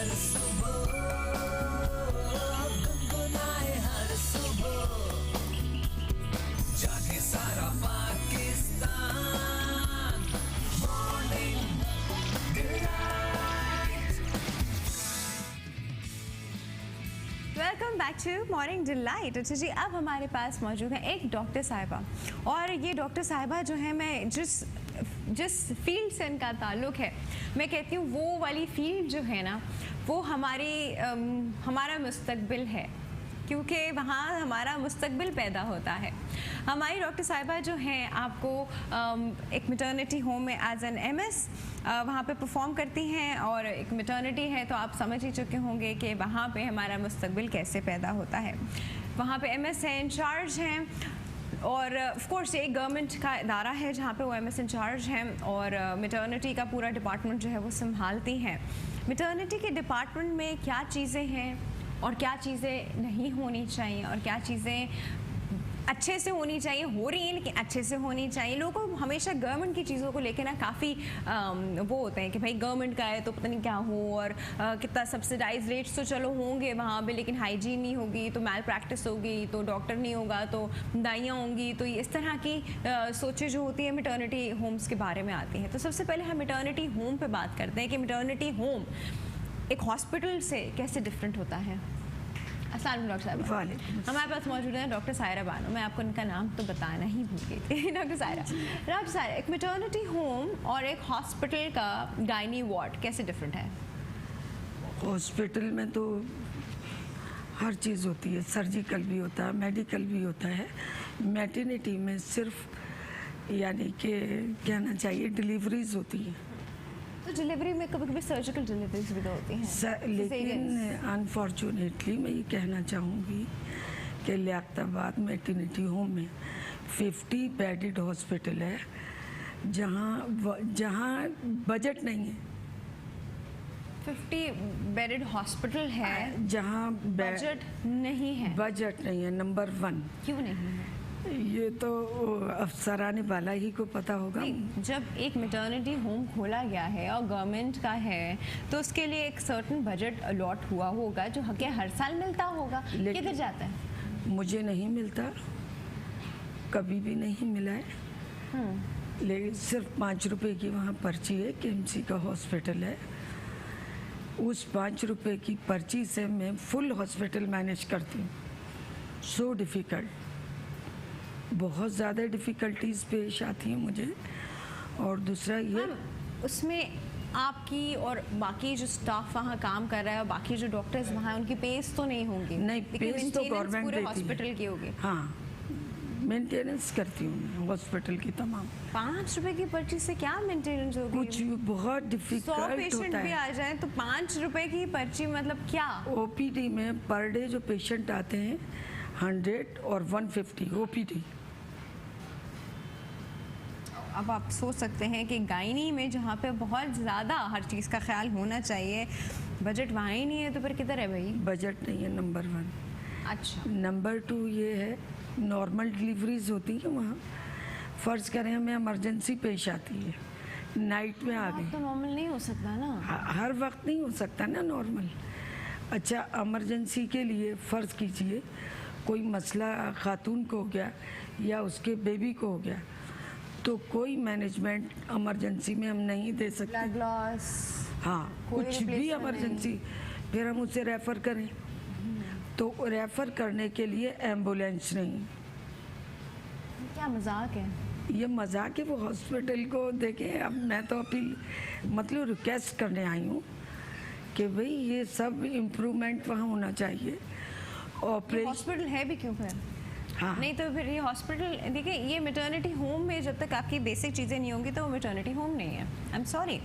हर सुबह, गुनगुनाए हर सुबह, जागे सारा Pakistan, morning delight. Welcome back to morning delight. अच्छा जी, अब हमारे पास मौजूद है एक डॉक्टर साहिबा, और ये डॉक्टर साहिबा जो है, मैं जिस फील्ड से इनका ताल्लुक़ है, मैं कहती हूँ वो वाली फील्ड जो है ना, वो हमारा मुस्तकबिल है, क्योंकि वहाँ हमारा मुस्तकबिल पैदा होता है। हमारी डॉक्टर साहिबा जो हैं, आपको एक मैटरनिटी होम में एज एन MS वहाँ पे परफॉर्म करती हैं, और एक मैटरनिटी है तो आप समझ ही चुके होंगे कि वहाँ पे हमारा मुस्तकबिल कैसे पैदा होता है। वहाँ पे MS हैं, इंचार्ज हैं, और ऑफ कोर्स ये गवर्नमेंट का इदारा है जहाँ पे वो MS इंचार्ज हैं, और मैटरनिटी का पूरा डिपार्टमेंट जो है वो संभालती हैं। मैटरनिटी के डिपार्टमेंट में क्या चीज़ें हैं और क्या चीज़ें नहीं होनी चाहिए, और क्या चीज़ें अच्छे से होनी चाहिए, हो रही हैं लेकिन अच्छे से होनी चाहिए। लोगों को हमेशा गवर्नमेंट की चीज़ों को लेकर ना काफ़ी वो होते हैं कि भाई गवर्नमेंट का है तो पता नहीं क्या हो, और कितना सब्सिडाइज रेट्स तो चलो होंगे वहाँ पे, लेकिन हाइजीन नहीं होगी तो मैल प्रैक्टिस होगी, तो डॉक्टर नहीं होगा तो दाइयाँ होंगी। तो इस तरह की सोचें जो होती है मैटरनिटी होम्स के बारे में आती हैं। तो सबसे पहले हम मैटरनिटी होम पर बात करते हैं कि मैटरनिटी होम एक हॉस्पिटल से कैसे डिफरेंट होता है। अस्सलाम वालेकुम डॉक्टर साहिबा, हमारे पास मौजूद हैं डॉक्टर सायरा बानो। मैं आपको इनका नाम तो बताना ही भूल गई थी। डॉक्टर सायरा, एक मैटरनिटी होम और एक हॉस्पिटल का गायनी वार्ड कैसे डिफरेंट है? हॉस्पिटल में तो हर चीज़ होती है, सर्जिकल भी होता है, मेडिकल भी होता है। मैटरनिटी में सिर्फ यानी कि कहना चाहिए डिलीवरीज होती हैं। तो डिलीवरी में कभी कभी सर्जिकल डिलीवरीज भी तो होती हैं, लेकिन अनफॉर्चुनेटली मैं ये कहना चाहूँगी कि लियाकताबाद मैटरनिटी होम में 50 बेडेड हॉस्पिटल है, जहाँ बजट नहीं है। 50 बेडेड हॉस्पिटल है जहाँ बजट नहीं है। बजट नहीं है, नंबर 1। क्यों नहीं है? ये तो अफसराने वाला ही को पता होगा। जब एक मैटरनिटी होम खोला गया है और गवर्नमेंट का है, तो उसके लिए एक सर्टेन बजट अलॉट हुआ होगा जो हमें हर साल मिलता होगा। किधर जाता है? मुझे नहीं मिलता, कभी भी नहीं मिला है। लेकिन सिर्फ 5 रुपए की वहाँ पर्ची है, KMC का हॉस्पिटल है। उस 5 रुपए की पर्ची से मैं फुल हॉस्पिटल मैनेज करती हूँ। सो डिफ़िकल्ट, बहुत ज़्यादा डिफ़िकल्टीज पेश आती हैं मुझे। और दूसरा ये उसमें आपकी और बाकी जो स्टाफ वहाँ काम कर रहा है और बाकी जो डॉक्टर्स वहाँ, उनकी पेस तो नहीं होंगी? नहीं, पेस तो गवर्नमेंट देती है। हॉस्पिटल की होगी। हाँ, मेंटेनेंस करती हूँ हॉस्पिटल की तमाम। 5 रुपए की पर्ची से क्या मेंटेनेंस होगी? कुछ बहुत डिफिकल्ट होता है। 100 पेशेंट भी आ जाए तो 5 रुपए की पर्ची, मतलब क्या? OPD में पर डे जो पेशेंट आते हैं 100 और 150 OPD। अब आप सोच सकते हैं कि गायनी में जहाँ पे बहुत ज़्यादा हर चीज़ का ख्याल होना चाहिए, बजट वहाँ ही नहीं है, तो फिर किधर है भाई? बजट नहीं है, नंबर 1। अच्छा, नंबर 2 ये है, नॉर्मल डिलीवरीज होती है वहाँ। फ़र्ज़ करें हमें इमरजेंसी पेश आती है, नाइट में आ गई, तो नॉर्मल नहीं हो सकता ना। हर वक्त नहीं हो सकता ना नॉर्मल। अच्छा, इमरजेंसी के लिए फ़र्ज़ कीजिए कोई मसला खातून को हो गया या उसके बेबी को हो गया, तो कोई मैनेजमेंट इमरजेंसी में हम नहीं दे सकते। ब्लड लॉस, हाँ, कुछ भी इमरजेंसी, फिर हम उसे रेफ़र करें तो रेफ़र करने के लिए एम्बुलेंस नहीं। क्या मजाक है? ये मजाक है। वो हॉस्पिटल को देखें। अब मैं तो अपील मतलब रिक्वेस्ट करने आई हूँ कि भाई ये सब इम्प्रूवमेंट वहाँ होना चाहिए। ऑपरेशन हॉस्पिटल है भी क्यों फिर? हाँ, नहीं तो फिर ये हॉस्पिटल, देखिए ये मैटरनिटी होम में जब तक आपकी बेसिक चीज़ें नहीं होंगी तो वो मैटरनिटी होम नहीं है। आई एम सॉरी,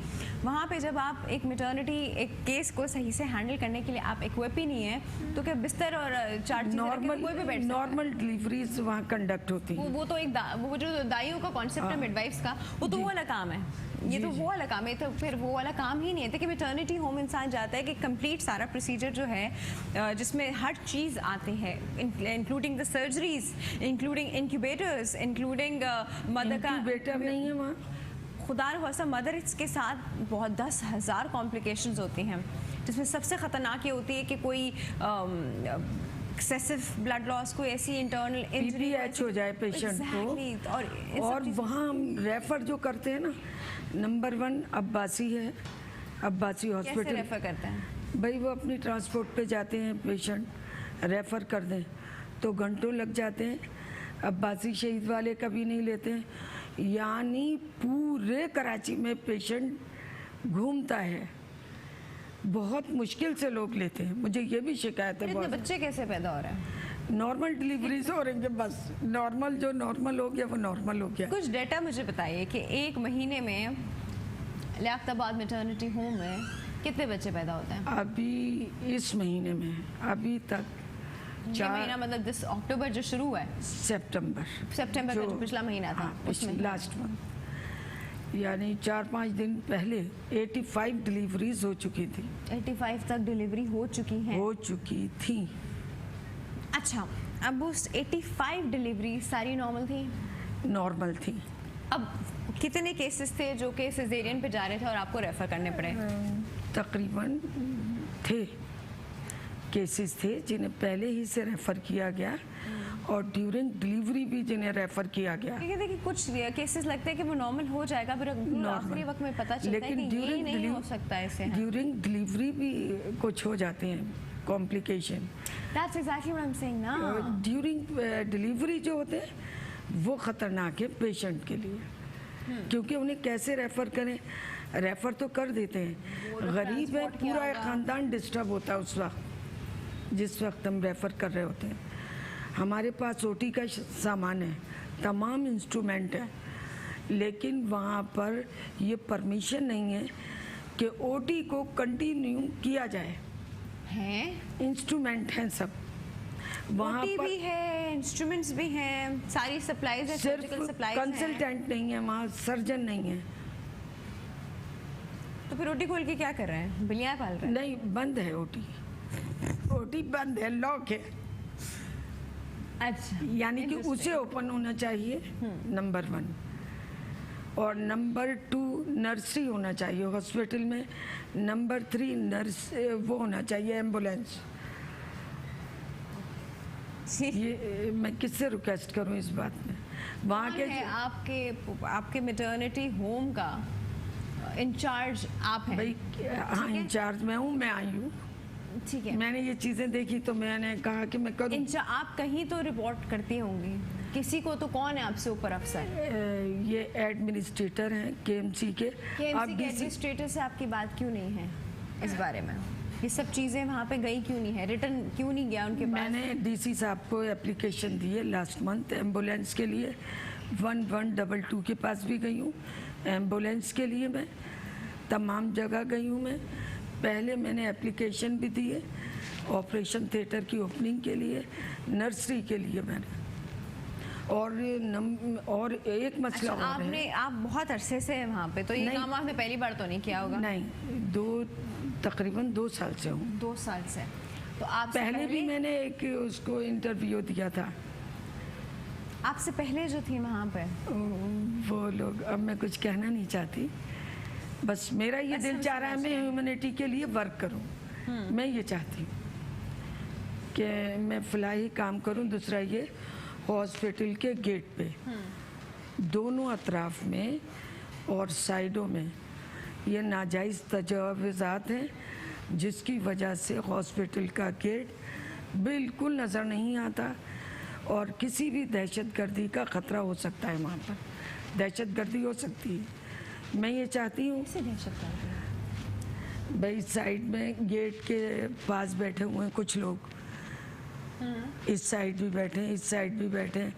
वहाँ पे जब आप एक मैटरनिटी एक केस को सही से हैंडल करने के लिए आप इक्विप ही नहीं है, तो क्या बिस्तर और 4 चीज़ें रख के कोई भी बैठ सकता है? नॉर्मल डिलीवरीज वहाँ कंडक्ट होती हैं। वो तो एक वो जो दाइयों का कॉन्सेप्ट है मिडवाइफ्स का, वो तो वो वाला काम है। ये तो वो वाला काम है, तो फिर वो वाला काम ही नहीं है। देखिए मैटरनिटी होम इंसान जाता है कि कंप्लीट सारा प्रोसीजर जो है जिसमें हर चीज़ आती है, including the surgeries, including incubators, including mother का इंक्यूबेटर नहीं है वहाँ। खुदा न खास्ता मदर के साथ बहुत 10,000 कॉम्प्लिकेशंस होती हैं, जिसमें सबसे ख़तरनाक ये होती है कि कोई एक्सेसिव ब्लड लॉस, कोई ऐसी इंटरनल इंजरी PPH हो जाए पेशेंट को। और वहाँ हम रेफर जो करते हैं ना, नंबर 1 अब्बासी है, अब्बासी कैसे हॉस्पिटल। रेफर करते हैं? भाई वो अपनी ट्रांसपोर्ट पे जाते हैं, पेशेंट रेफ़र कर दें तो घंटों लग जाते हैं। अब्बासी शहीद वाले कभी नहीं लेते हैं, यानी पूरे कराची में पेशेंट घूमता है, बहुत मुश्किल से लोग लेते हैं। मुझे ये भी शिकायत है इतने बहुत। बच्चे कैसे पैदा हो रहे हैं? नॉर्मल डिलीवरीज हो रही है, बस नॉर्मल, जो नॉर्मल हो गया वो नॉर्मल हो गया। कुछ डेटा मुझे बताइए कि एक महीने में लियाकताबाद मैटरनिटी होम में कितने बच्चे पैदा होते हैं? अभी इस महीने में अभी तक ये महीना मतलब दिस अक्टूबर जो शुरू हुआ है, सितंबर सितंबर का जो पिछला महीना था, उसमें लास्ट मंथ, यानी 4-5 दिन पहले 85 डिलीवरीज हो चुकी थी, 85 तक डिलीवरी हो चुकी है। हो चुकी थी। अच्छा, अब उस 85 डिलीवरी सारी नॉर्मल थी? नॉर्मल थी। अब कितने केसेस थे जो कि सिजेरियन पे जा रहे थे और आपको रेफर करने पड़े? तकरीबन थे केसेस थे जिन्हें पहले ही से रेफ़र किया गया और ड्यूरिंग डिलीवरी भी जिन्हें रेफ़र किया गया। क्योंकि देखिए कुछ केसेस लगते हैं कि वो नॉर्मल हो जाएगा, फिर आखिरी वक्त में पता चलता है कि ये नहीं हो सकता ऐसे। ड्यूरिंग डिलीवरी भी कुछ हो जाते हैं complication. That's exactly what I'm saying ना। ड्यूरिंग डिलीवरी जो होते हैं वो ख़तरनाक है पेशेंट के लिए, क्योंकि उन्हें कैसे रेफ़र करें। रेफ़र तो कर देते हैं, गरीब है, पूरा एक ख़ानदान डिस्टर्ब होता है उस वक्त जिस वक्त हम रेफ़र कर रहे होते हैं। हमारे पास OT का सामान है, तमाम इंस्ट्रूमेंट है, लेकिन वहाँ पर ये परमिशन नहीं है कि OT को कंटिन्यू किया जाए। हैं इंस्ट्रूमेंट हैं सब वहाँ OT पर, भी है, इंस्ट्रूमेंट्स भी हैं, सारी सप्लाईज है, सिर्फ सर्जिकल सप्लाईज हैं। कंसल्टेंट नहीं है वहाँ, सर्जन नहीं है। तो फिर OT खोल के क्या कर रहे हैं? बिल्लियाँ पाल रहे हैं? नहीं, बंद है OT बंद है, लॉक है। अच्छा, यानी कि उसे ओपन होना चाहिए, नंबर 1। और नंबर 2 नर्सरी होना चाहिए हॉस्पिटल में। नंबर 3 वो होना चाहिए एम्बुलेंस। ये मैं किससे रिक्वेस्ट करूं इस बात में? वहाँ के है आपके मैटरनिटी होम का इंचार्ज आप हैं? भाई हाँ, इंचार्ज मैं हूँ, मैं आई हूँ, ठीक है। मैंने ये चीज़ें देखी तो मैंने कहा कि मैं करूँ। आप कहीं तो रिपोर्ट करती होंगी किसी को, तो कौन है आपसे ऊपर अफसर? ये एडमिनिस्ट्रेटर हैं KMC के। KMC के एडमिनिस्ट्रेटर से आपकी बात क्यों नहीं है इस बारे में? ये सब चीज़ें वहाँ पे गई क्यों नहीं है, रिटर्न क्यों नहीं गया उनके पास? मैंने DC साहब को एप्लीकेशन दी है लास्ट मंथ एम्बुलेंस के लिए। 1122 के पास भी गई हूँ एम्बुलेंस के लिए। मैं तमाम जगह गई हूँ। मैं पहले मैंने एप्लीकेशन भी दी है ऑपरेशन थिएटर की ओपनिंग के लिए, नर्सरी के लिए मैंने। और एक मसला अच्छा, और है। आप बहुत अरसे से हैं वहाँ पे, तो ये काम आपने पहली बार तो नहीं किया होगा? नहीं, तकरीबन 2 साल से हूँ। 2 साल से। तो आप पहले भी मैंने एक उसको इंटरव्यू दिया था। आपसे पहले जो थी वहाँ पे वो लोग, अब मैं कुछ कहना नहीं चाहती, बस मेरा ये दिल चाह रहा है मैं ह्यूमैनिटी के लिए वर्क करूँ। मैं ये चाहती हूँ कि मैं फलाही काम करूँ। दूसरा ये हॉस्पिटल के गेट पे दोनों अतराफ में और साइडों में ये नाजायज़ तजावुज़ात हैं, जिसकी वजह से हॉस्पिटल का गेट बिल्कुल नज़र नहीं आता और किसी भी दहशतगर्दी का ख़तरा हो सकता है। वहाँ पर दहशतगर्दी हो सकती है। मैं ये चाहती हूँ, भाई साइड में गेट के पास बैठे हुए हैं कुछ लोग, इस साइड भी बैठे हैं, इस साइड भी बैठे हैं,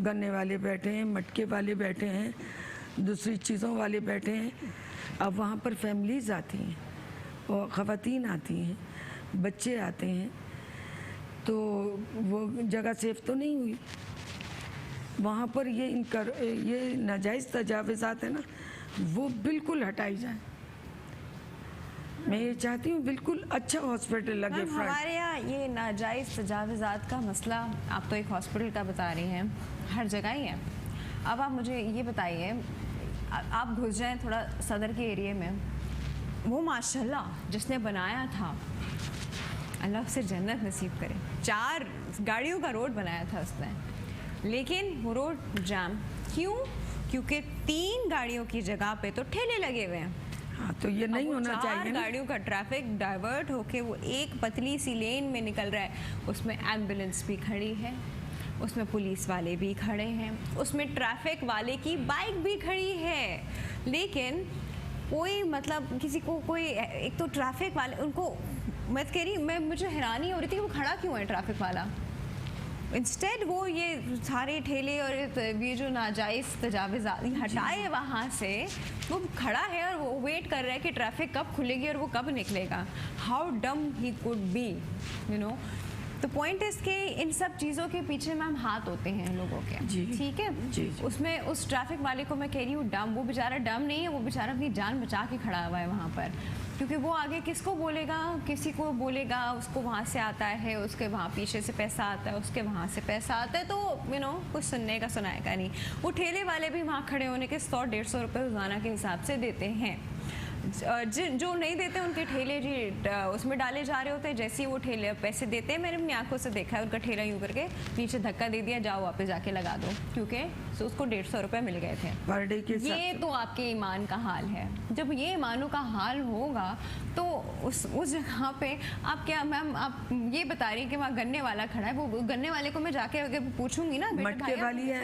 गन्ने वाले बैठे हैं, मटके वाले बैठे हैं, दूसरी चीज़ों वाले बैठे हैं। अब वहाँ पर फैमिलीज़ आती हैं और ख़वातीन आती हैं, बच्चे आते हैं, तो वो जगह सेफ तो नहीं हुई। वहाँ पर ये नाजायज़ तजावुज़ात है ना, वो बिल्कुल हटाई जाए। मैं ये चाहती हूँ बिल्कुल अच्छा हॉस्पिटल लगे। हमारे यहाँ ये नाजायज़ तजावुज़ात का मसला, आप तो एक हॉस्पिटल का बता रही हैं, हर जगह ही है। अब आप मुझे ये बताइए, आप घुस जाएं थोड़ा सदर के एरिया में, वो माशाल्लाह जिसने बनाया था, अल्लाह उसे जन्नत नसीब करे, 4 गाड़ियों का रोड बनाया था उसने, लेकिन वो रोड जाम क्यों? क्योंकि 3 गाड़ियों की जगह पे तो ठेले लगे हुए हैं। हाँ, तो ये नहीं होना 4 चाहिए ना। गाड़ियों का ट्रैफिक डाइवर्ट होके वो एक पतली सी लेन में निकल रहा है, उसमें एम्बुलेंस भी खड़ी है, उसमें पुलिस वाले भी खड़े हैं, उसमें ट्रैफिक वाले की बाइक भी खड़ी है, लेकिन कोई मतलब किसी को कोई, एक तो ट्रैफिक वाले उनको, मैं कह रही, मैं मुझे हैरानी हो रही थी कि वो खड़ा क्यों है ट्रैफिक वाला। इंस्टेड वो ये सारे ठेले और ये जो नाजायज़ तजावीज़ हटाए वहाँ से, वो खड़ा है और वो वेट कर रहा है कि ट्रैफिक कब खुलेगी और वो कब निकलेगा। हाउ डम he could be, you know. तो पॉइंट इज कि इन सब चीज़ों के पीछे मैम हाथ होते हैं लोगों के, जी। ठीक है। जी, जी। उसमें उस ट्रैफिक वाले को मैं कह रही हूँ डम, वो बेचारा डम नहीं है, वो बेचारा अपनी जान बचा के खड़ा हुआ है वहाँ पर, क्योंकि वो आगे किसको बोलेगा, किसी को बोलेगा, उसको वहाँ से आता है, उसके वहाँ पीछे से पैसा आता है, उसके वहाँ से पैसा आता है, तो यू नो कुछ सुनने का सुनाएगा नहीं। वो ठेले वाले भी वहाँ खड़े होने के 100-150 रुपये रोज़ाना के हिसाब से देते हैं। जो नहीं देते उनके ठेले जी उसमें डाले जा रहे होते हैं। जैसे ही वो ठेले पैसे देते हैं, मैंने अपनी आंखों से देखा है, उनका ठेला यूँ करके नीचे धक्का दे दिया, जाओ वापस जाके लगा दो, क्योंकि उसको 150 रुपये मिल गए थे पर डे के ये तो आपके ईमान का हाल है। जब ये ईमानों का हाल होगा तो उस जगह पे आप क्या मैम, आप ये बता रही हैं कि वहाँ गन्ने वाला खड़ा है, वो गन्ने वाले को मैं जाके अगर पूछूंगी ना, बेटे मटके भाई आप वाली है,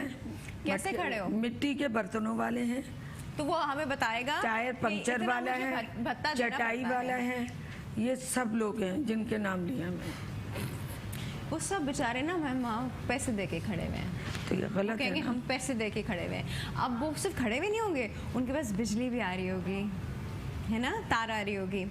कैसे खड़े हो, मिट्टी के बर्तनों वाले हैं, तो वो हमें बताएगा। टायर कि पंचर इतना वाला मुझे है, भत्ता देना चटाई पड़ता वाला है, ये सब लोग हैं जिनके नाम लिया मैं। वो सब बेचारे ना मैम पैसे दे के खड़े हुए हैं, तो ये गलत कहेंगे है ना। हम पैसे दे के खड़े हुए हैं। अब वो सिर्फ खड़े हुए नहीं होंगे, उनके पास बिजली भी आ रही होगी, है ना, तार आ रही होगी,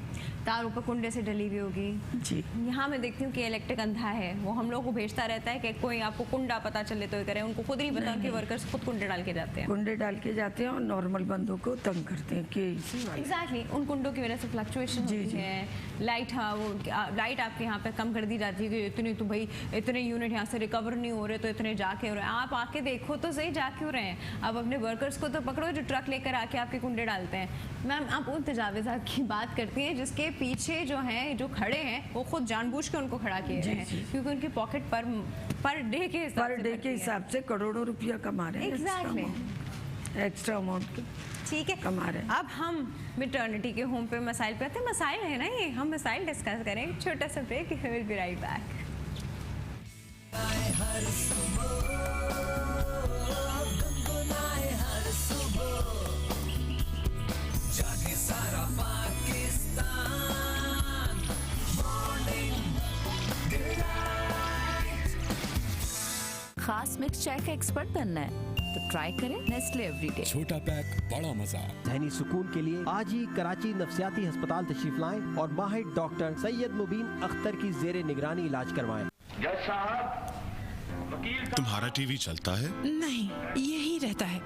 तार ऊपर कुंडे से डली हुई होगी। जी। यहाँ मैं देखती हूँ कि इलेक्ट्रिक अंधा है, वो हम लोग को भेजता रहता है कि कोई आपको कुंडा पता चले तो ये करें, उनको खुद नहीं पता, उनके वर्कर्स खुद कुंडे डाल के जाते हैं। कुंडे डाल के जाते हैं और नॉर्मल बंदों को तंग करते हैं कि इसी वाले। एग्जैक्टली उन कुंडों की वजह से फ्लक्चुएशन जी, होती जी। है। लाइट, हाँ, वो लाइट आपके यहाँ पे कम कर दी जाती है कि इतनी तो भाई इतने यूनिट यहाँ से रिकवर नहीं हो रहे, तो इतने जाके हो रहे हैं। आप आके देखो तो सही, जा क्यों रहे हैं। आप अपने वर्कर्स को तो पकड़ो जो ट्रक लेकर आके आपके कुंडे डालते हैं। मैम आप उन तजावीज़ात की बात करती हैं जिसके पीछे जो हैं, जो खड़े हैं, वो खुद जानबूझ के उनको खड़ा किए जी, हैं, जी। क्योंकि उनकी पॉकेट पर डे के हिसाब पर से डे भरती के है। हिसाब से करोड़ों रुपया कमा रहे हैं। Exactly. एक्स्ट्रा अमाउंट ठीक है, कमा रहे हैं। अब हम मैटरनिटी के होम पे मसाइल पे आते हैं। मसाइल है ना ये, हम मसाइल डिस्कस करें। छोटा सा break, will be right back. हर सुबह गुनगुनाए हर सुबह, जागे सारा पाकिस्तान, मॉर्निंग डिलाइट। खास मिक्स चाय का एक्सपर्ट बनना है तो ट्राई करें नेस्ले एवरीडे। छोटा पैक बड़ा मजा। ज़हनी सुकून के लिए आज ही कराची नफ्सियाती अस्पताल तशरीफ लाएं और माहिर डॉक्टर सैयद मुबीन अख्तर की जेर निगरानी इलाज करवाएं। जज साहब, वकील साहब। तुम्हारा टीवी चलता है? नहीं, यही रहता है।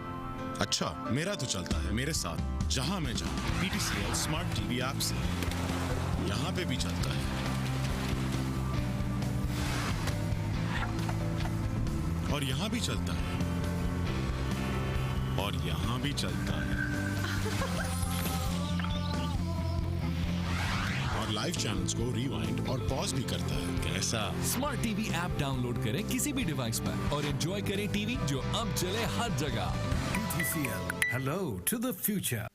अच्छा, मेरा तो चलता है मेरे साथ, जहाँ मैं जाऊँ। PTCL स्मार्ट टीवी ऐप से यहाँ पे भी चलता है, और यहाँ भी चलता है, और यहाँ भी चलता है, और लाइव चैनल्स को रिवाइंड और पॉज भी करता है। कैसा? स्मार्ट टीवी ऐप डाउनलोड करें किसी भी डिवाइस पर और एंजॉय करें टीवी जो अब चले हर जगह। PTCL, hello to the future.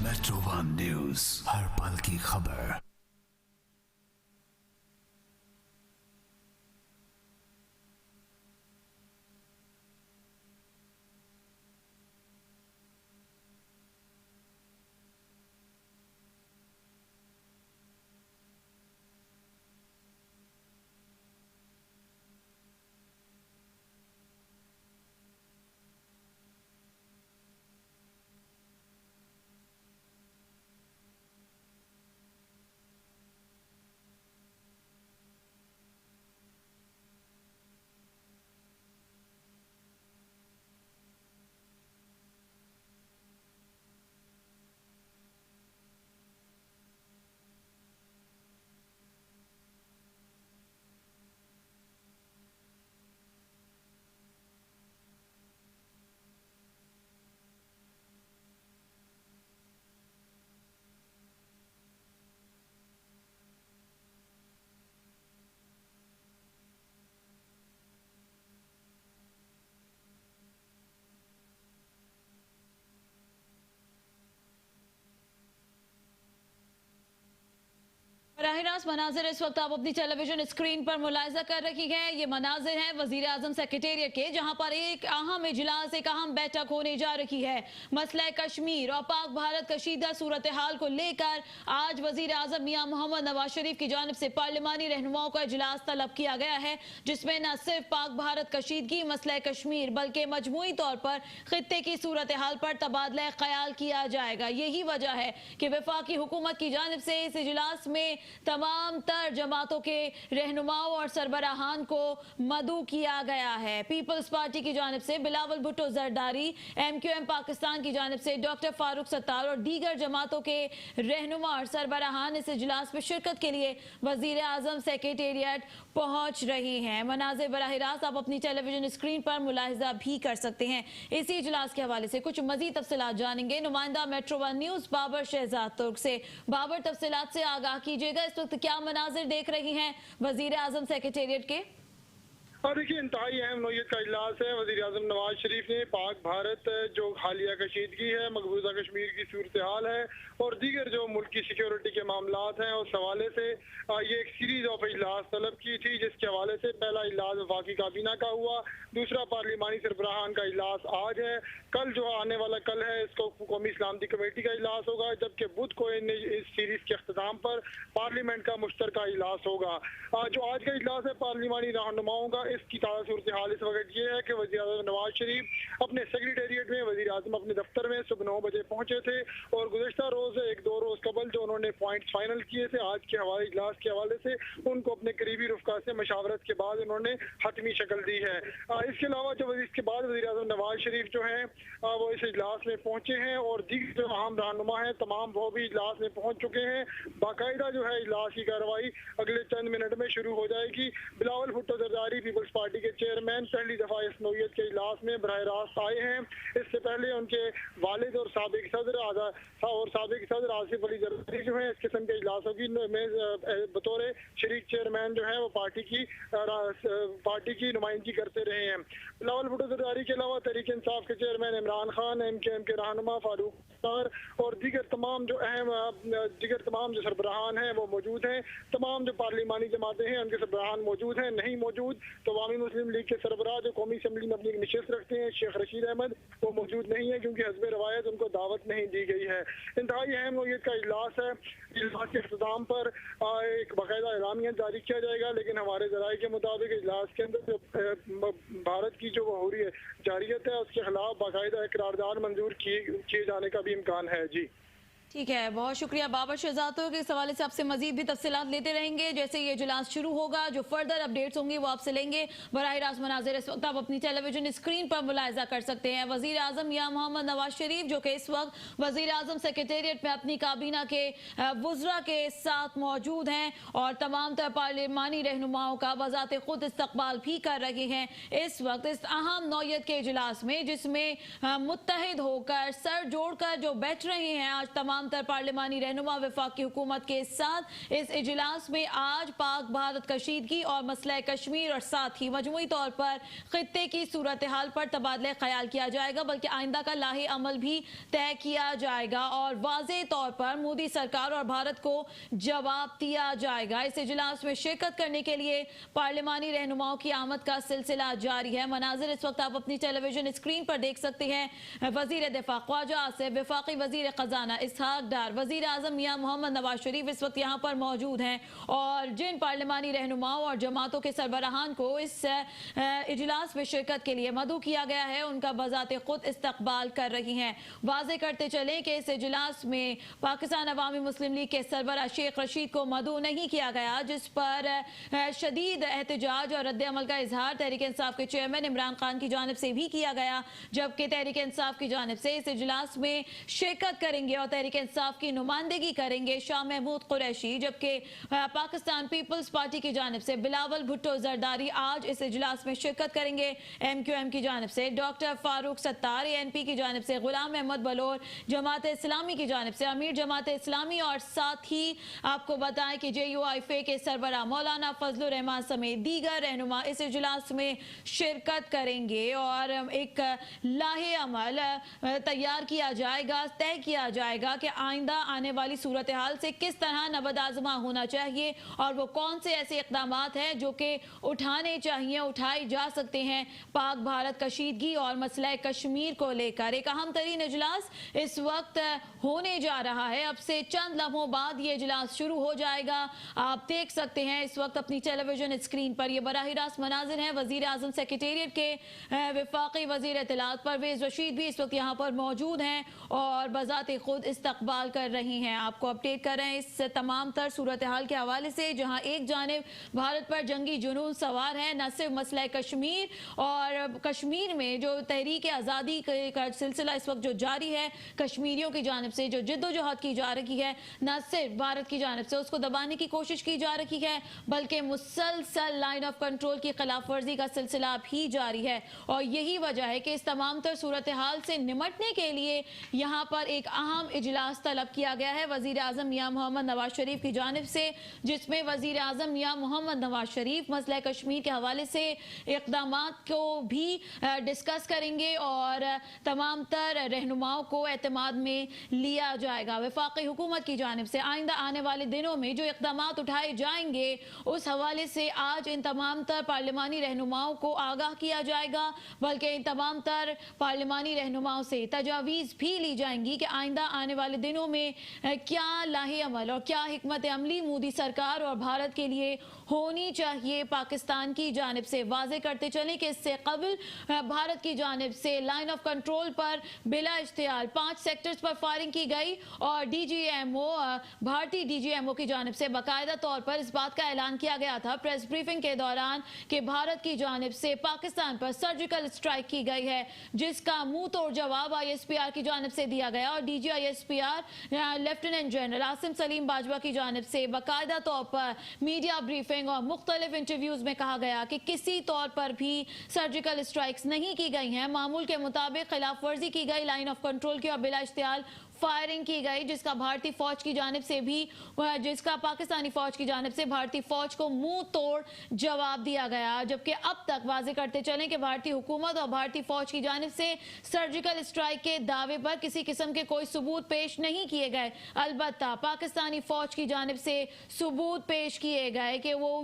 Metro One News, हर पल की खबर। बराह रास्त मनाजिर इस वक्त आप अपनी टेलीविजन स्क्रीन पर मुलाहिजा कर रही हैं। ये मनाजिर हैं वजीर आजम सेक्रेटेरिएट के, जहां पर एक अहम इजलास, एक अहम बैठक होने जा रही है। मसला कश्मीर और पाक भारत कशीदा सूरत हाल को लेकर आज वजीर आजम मियां मोहम्मद नवाज शरीफ की जानिब से पार्लिमानी रहनुमाओं का इजलास तलब किया गया है, जिसमें न सिर्फ पाक भारत कशीदगी, मसला कश्मीर, बल्कि मजमूई तौर पर खित्ते की सूरत हाल पर तबादला ख्याल किया जाएगा। यही वजह है कि वफाकी हुकूमत की जानिब से इस इजलास में तमाम तर जमातों के रहनुमाओं और सरबराहान को मदऊ किया गया है। पीपल्स पार्टी की जानिब से बिलावल भुट्टो जरदारी, MQM पाकिस्तान की जानिब से डॉक्टर फारूक सत्तार और दीगर जमातों के रहनुमा और सरबराहान इस इजलास में शिरकत के लिए वजीर आजम सेक्रेटेरिएट पहुंच रही हैं। मनाजिर बराह रास्त आप अपनी टेलीविजन स्क्रीन पर मुलाहिजा भी कर सकते हैं। इसी इजलास के हवाले से कुछ मजीद तफसीलात जानेंगे नुमाइंदा मेट्रो 1 न्यूज बाबर शहजाद तुर्क से। बाबर, तफसीलात से आगाह कीजिएगा, इस वक्त क्या मनाजिर देख रही हैं वजीर आजम सेक्रेटेरिएट के? और देखिए, इंतहाई अहम नौयत का इजलास है। वज़ीर आज़म नवाज शरीफ ने पाक भारत जो हालिया कशीदगी है, मकबूजा कश्मीर की सूरत हाल है और दीगर जो मुल्क की सिक्योरिटी के मामलात हैं, उस हवाले से ये एक सीरीज ऑफ इजलास तलब की थी, जिसके हवाले से पहला इजलास वफाकी काबीना का हुआ, दूसरा पार्लिमानी सरबराहान का इजलास आज है, कल जो आने वाला कल है इसको कौमी सलामती कमेटी का इजलास होगा, जबकि बुध को इस सीरीज के अख्ताम पर पार्लियामेंट का मुश्तरका इजलास होगा। जो आज का इजलास है पार्लिमानी रहनुमाओं का, इसकी ताज़ा सूरत हाल इस वक्त ये है कि वज़ीर आज़म नवाज शरीफ अपने सेक्रेटेरिएट में, वज़ीर आज़म अपने दफ्तर में सुबह 9 बजे पहुंचे थे और गुज़श्ता रोज़ 1-2 रोज़ कबल जो उन्होंने पॉइंट्स फाइनल किए थे आज के हवाले इजलास के हवाले से, उनको अपने करीबी रुफ़का से मशावरत के बाद उन्होंने हतमी शक्ल दी है। इसके अलावा जो इसके बाद वज़ीर आज़म नवाज शरीफ जो हैं वो इस इजलास में पहुंचे हैं और दीगर जो अहम रहनुमा हैं तमाम वो भी इजलास में पहुंच चुके हैं। बाकायदा जो है इजलास की कार्रवाई अगले चंद मिनट में शुरू हो जाएगी। बिलावल भुट्टो जरदारी पीपल्स पार्टी के चेयरमैन पहली दफ़ा इस नौयत के इजलास में बराह रास्त आए हैं। इससे पहले उनके वालिद और साबिक सदर आसिफ अली जरदारी जो है इस किस्म के इजलासों की बतौर शरीक चेयरमैन जो है वो पार्टी की नुमाइंदगी करते रहे हैं। बिलावल भुट्टो जरदारी के अलावा तहरीक इंसाफ के चेयरमैन इमरान खान, MQM के रहनुमा फारूक सत्तार और दीगर तमाम जो सरबराहान हैं वो मौजूद हैं। तमाम जो पार्लिमानी जमातें हैं उनके सरबराहान मौजूद हैं। नहीं मौजूद तो अवामी मुस्लिम लीग के सरबराह जो कौमी असम्बली में अपनी नशिस्त रखते हैं शेख रशीद अहमद, वो मौजूद नहीं है क्योंकि हस्ब रवायत उनको दावत नहीं दी गई है। इंतहाई अहम नौयत का इजलास है। इजलास के अख्ताम पर एक बाकायदा एलामिया जारी किया जाएगा, लेकिन हमारे ज़राए के मुताबिक इजलास के अंदर जो भारत की जो वहूरी जारियत है उसके खिलाफ बाकायदा एक करारदाद मंजूर किए जाने का भी इम्कान है। जी ठीक है, बहुत शुक्रिया बाबर शहजाद के इस हवाले से आपसे मजीद भी तफसीलात लेते रहेंगे। जैसे ये इजलास शुरू होगा जो फर्दर अपडेट्स होंगी वो आपसे लेंगे। बराह रास्त मनाजिर इस वक्त आप अपनी टेलीविजन स्क्रीन पर मुलाहिजा कर सकते हैं। वजीर आजम मियां मोहम्मद नवाज शरीफ जो कि इस वक्त वजीर आजम सेक्रेटेरिएट में अपनी काबीना के वुज़रा के साथ मौजूद हैं और तमाम तर पार्लिमानी रहनुमाओं का बजाते खुद इस्तकबाल भी कर रहे हैं इस वक्त इस अहम नौयत के इजलास में, जिसमें मुत्तहिद होकर सर जोड़कर जो बैठ रहे हैं आज तमाम तर पार्लिमानी रहनुमा वफाकी हुकूमत के साथ। इस इजलास में आज पाक भारत कशीदगी और मसला कश्मीर और साथ ही मजमूई तौर पर खित्ते की सूरत हाल पर तबादला ख्याल किया जाएगा, बल्कि आइंदा का लाहे अमल भी तय किया जाएगा और वाज़ेह तौर पर मोदी सरकार और भारत को जवाब दिया जाएगा। इस इजलास में शिरकत करने के लिए पार्लिमानी रहनुमाओं की आमद का सिलसिला जारी है। मनाजिर इस वक्त आप अपनी टेलीविजन स्क्रीन पर देख सकते हैं। वजीर दिफा ख्वाजा आसिफ, वफाकी वजीर खजाना डार, वजीर आजम मियां मोहम्मद नवाज शरीफ इस वक्त यहाँ पर मौजूद हैं और जिन पार्लिमानी रहनुमाओं और जमातों के सरबराहान को इस इजलास में शिरकत के लिए मदऊ किया गया है उनका बजाते खुद इस्तकबाल कर रही हैं। वाज़ेह करते चले कि इस इजलास में पाकिस्तान अवामी मुस्लिम लीग के सरबराह शेख रशीद को मदऊ नहीं किया गया, जिस पर शदीद एहतजाज और रद्द अमल का इजहार तहरीक इंसाफ के चेयरमैन इमरान खान की जानिब से भी किया गया, जबकि तहरीक इंसाफ की जानिब से इस इजलास में शिरकत करेंगे और तहरीक इंसाफ की नुमाइंदगी करेंगे शाह महमूद कुरैशी, जबकि पाकिस्तान पीपल्स पार्टी की जानिब से बिलावल भुट्टो जरदारी आज इस इजलास में शिरकत करेंगे। MQM की जानिब से डॉक्टर फारूक सत्तार, ANP की जानिब से गुलाम अहमद बलोर, जमात इस्लामी की जानिब से अमीर जमात इस्लामी और साथ ही आपको बताएं कि JUIFA के सरबराह मौलाना फजलुर रहमान समेत दीगर रहनुमा इस इजलास में शिरकत करेंगे और एक लाहे अमल तैयार किया जाएगा, तय किया जाएगा कि कि आइंदा आने वाली सूरत हाल से किस तरह नबदाजमा होना चाहिए और वो कौन से ऐसे इकदाम हैं जो कि उठाने चाहिए, उठाए जा सकते हैं पाक भारत कशीदगी और मसला कश्मीर को लेकर। एक अहम तरीन इजलास इस वक्त होने जा रहा है। अब से चंद लम्हों बाद ये इजलास शुरू हो जाएगा। आप देख सकते हैं इस वक्त अपनी टेलीविजन स्क्रीन पर ये बराह रास्त मनाजिर हैं वजीर आजम सेक्रेटेरिएट के वफाकी वजीर इत्तलात परवेज रशीद भी इस वक्त यहाँ पर मौजूद हैं और बजाते खुद इस्तकबाल कर रही हैं। आपको अपडेट कर रहे हैं इस तमाम तर सूरत हाल के हवाले से, जहाँ एक जानिब भारत पर जंगी जुनून सवार है, न सिर्फ मसला कश्मीर और कश्मीर में जो तहरीक आज़ादी का सिलसिला इस वक्त जो जारी है, कश्मीरियों की जानिब से जो जिद्दोजहद की जा रही है, न सिर्फ भारत की जानिब से उसको दबाने की कोशिश की जा रही है, बल्कि मुसलसल लाइन ऑफ कंट्रोल की खिलाफ वर्जी का सिलसिला भी जारी है। और यही वजह है कि इस तमाम तर सूरत हाल से निमटने के लिए यहाँ पर एक अहम इजलास तलब किया गया है वजीर आजम मियां मोहम्मद नवाज शरीफ की जानिब से, जिसमें वजीर आजम मियां मोहम्मद नवाज शरीफ मसला कश्मीर के हवाले से इक़दाम को भी डिस्कस करेंगे और तमाम तर रहनुमाओं को एतमाद में लिया जाएगा। वफाकी हुकूमत की जानिब से आइंदा आने वाले दिनों में जो इक़दाम उठाए जाएंगे उस हवाले से आज इन तमाम तर पार्लिमानी रहनुमाओं को आगाह किया जाएगा, बल्कि इन तमाम तर पार्लिमानी रहनुमाओं से तजावीज़ भी ली जाएंगी कि आइंदा आने वाले दिनों में क्या लाहे अमल और क्या हिकमत अमली मोदी सरकार और भारत के लिए होनी चाहिए। पाकिस्तान की जानिब से वाजे करते चलें कि इससे कबल भारत की जानिब से लाइन ऑफ कंट्रोल पर बिला इश्तिहार 5 सेक्टर्स पर फायरिंग की गई और DGMO भारतीय DGMO की जानिब से बाकायदा तौर पर इस बात का ऐलान किया गया था प्रेस ब्रीफिंग के दौरान कि भारत की जानिब से पाकिस्तान पर सर्जिकल स्ट्राइक की गई है, जिसका मुंह तोड़ जवाब ISPR की जानिब से दिया गया और DG ISPR lieutenant general Asim Salim Bajwa की जानिब से बाकायदा तौर पर मीडिया ब्रीफिंग और मुख्तलिफ इंटरव्यूज में कहा गया कि किसी तौर पर भी सर्जिकल स्ट्राइक्स नहीं की गई हैं, मामूल के मुताबिक खिलाफ वर्जी की गई, लाइन ऑफ कंट्रोल की और बिला इश्तिहार फायरिंग की गई, जिसका भारतीय फौज की जानिब से भी जिसका पाकिस्तानी फौज की जानिब से भारतीय फौज को मुंह तोड़ जवाब दिया गया। जबकि अब तक वाजे करते चलें कि भारतीय हुकूमत और भारतीय फौज की जानिब से सर्जिकल स्ट्राइक के दावे पर किसी किस्म के कोई सबूत पेश नहीं किए गए। अलबत्ता पाकिस्तानी फौज की जानिब से सबूत पेश किए गए कि वो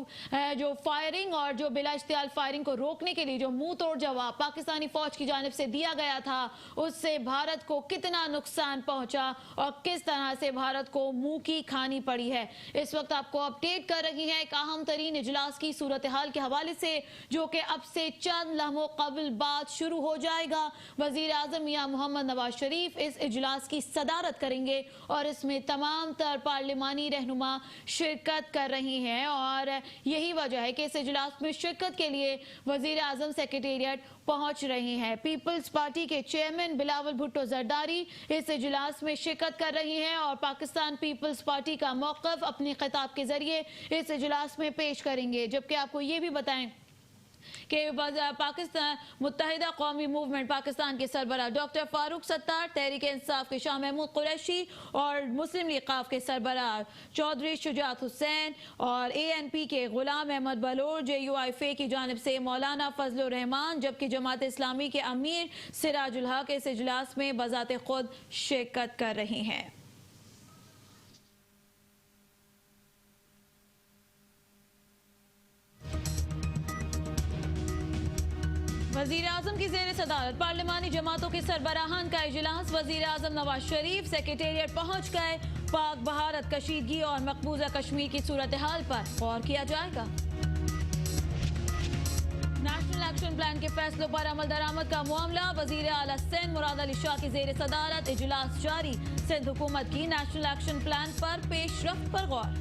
जो फायरिंग और जो बिला इश्तिहार फायरिंग को रोकने के लिए जो मुंह तोड़ जवाब पाकिस्तानी फौज की जानिब से दिया गया था, उससे भारत को कितना नुकसान और किस तरह से भारत को मुंह की खानी पड़ी है। इस वक्त आपको अपडेट कर रही है एक अहम तरीन इजलास की सूरत हाल के हवाले से, जो कि अब से चंद लम्हों कबल बाद शुरू हो जाएगा। वजीर आजम मियां मोहम्मद नवाज शरीफ इस इजलास की सदारत करेंगे और इसमें तमाम तर पार्लिमानी रहनुमा शिरकत कर रही हैं और यही वजह है कि इस इजलास में शिरकत के लिए वजीर आजम सेक्रेटेरिएट पहुंच रही हैं। पीपल्स पार्टी के चेयरमैन बिलावल भुट्टो जरदारी इस इजलास में शिरकत कर रही हैं और पाकिस्तान पीपल्स पार्टी का मौक़िफ़ अपने खिताब के जरिए इस इजलास में पेश करेंगे। जबकि आपको ये भी बताएं कि पाकिस्तान मुत्तहिदा कौमी मूवमेंट पाकिस्तान के सरबराह डॉक्टर फारूक सत्तार, तहरीक इंसाफ के शाह महमूद कुरैशी और मुस्लिम लीग क़ाफ के सरबराह चौधरी शुजात हुसैन और ANP के गुलाम अहमद बलोर, JUIFA की जानिब से मौलाना फजलुर रहमान, जबकि जमात इस्लामी के अमीर सिराजुल हक इस इजलास में बजाते खुद शिरकत कर रही हैं। वजीर आजम की जेर सदारत पार्लिमानी जमातों के सरबराहान का इजलास। वजीर आजम नवाज शरीफ सेक्रेटेरिएट पहुंच गए। पाक भारत कशीदगी और मकबूजा कश्मीर की सूरत हाल पर गौर किया जाएगा। नेशनल एक्शन प्लान के फैसलों पर अमल दरामद का मामला। वजीर आला सिंध मुराद अली शाह की जेर सदारत इजलास जारी। सिंध हुकूमत की नेशनल एक्शन प्लान पर पेशरफ्त पर गौर।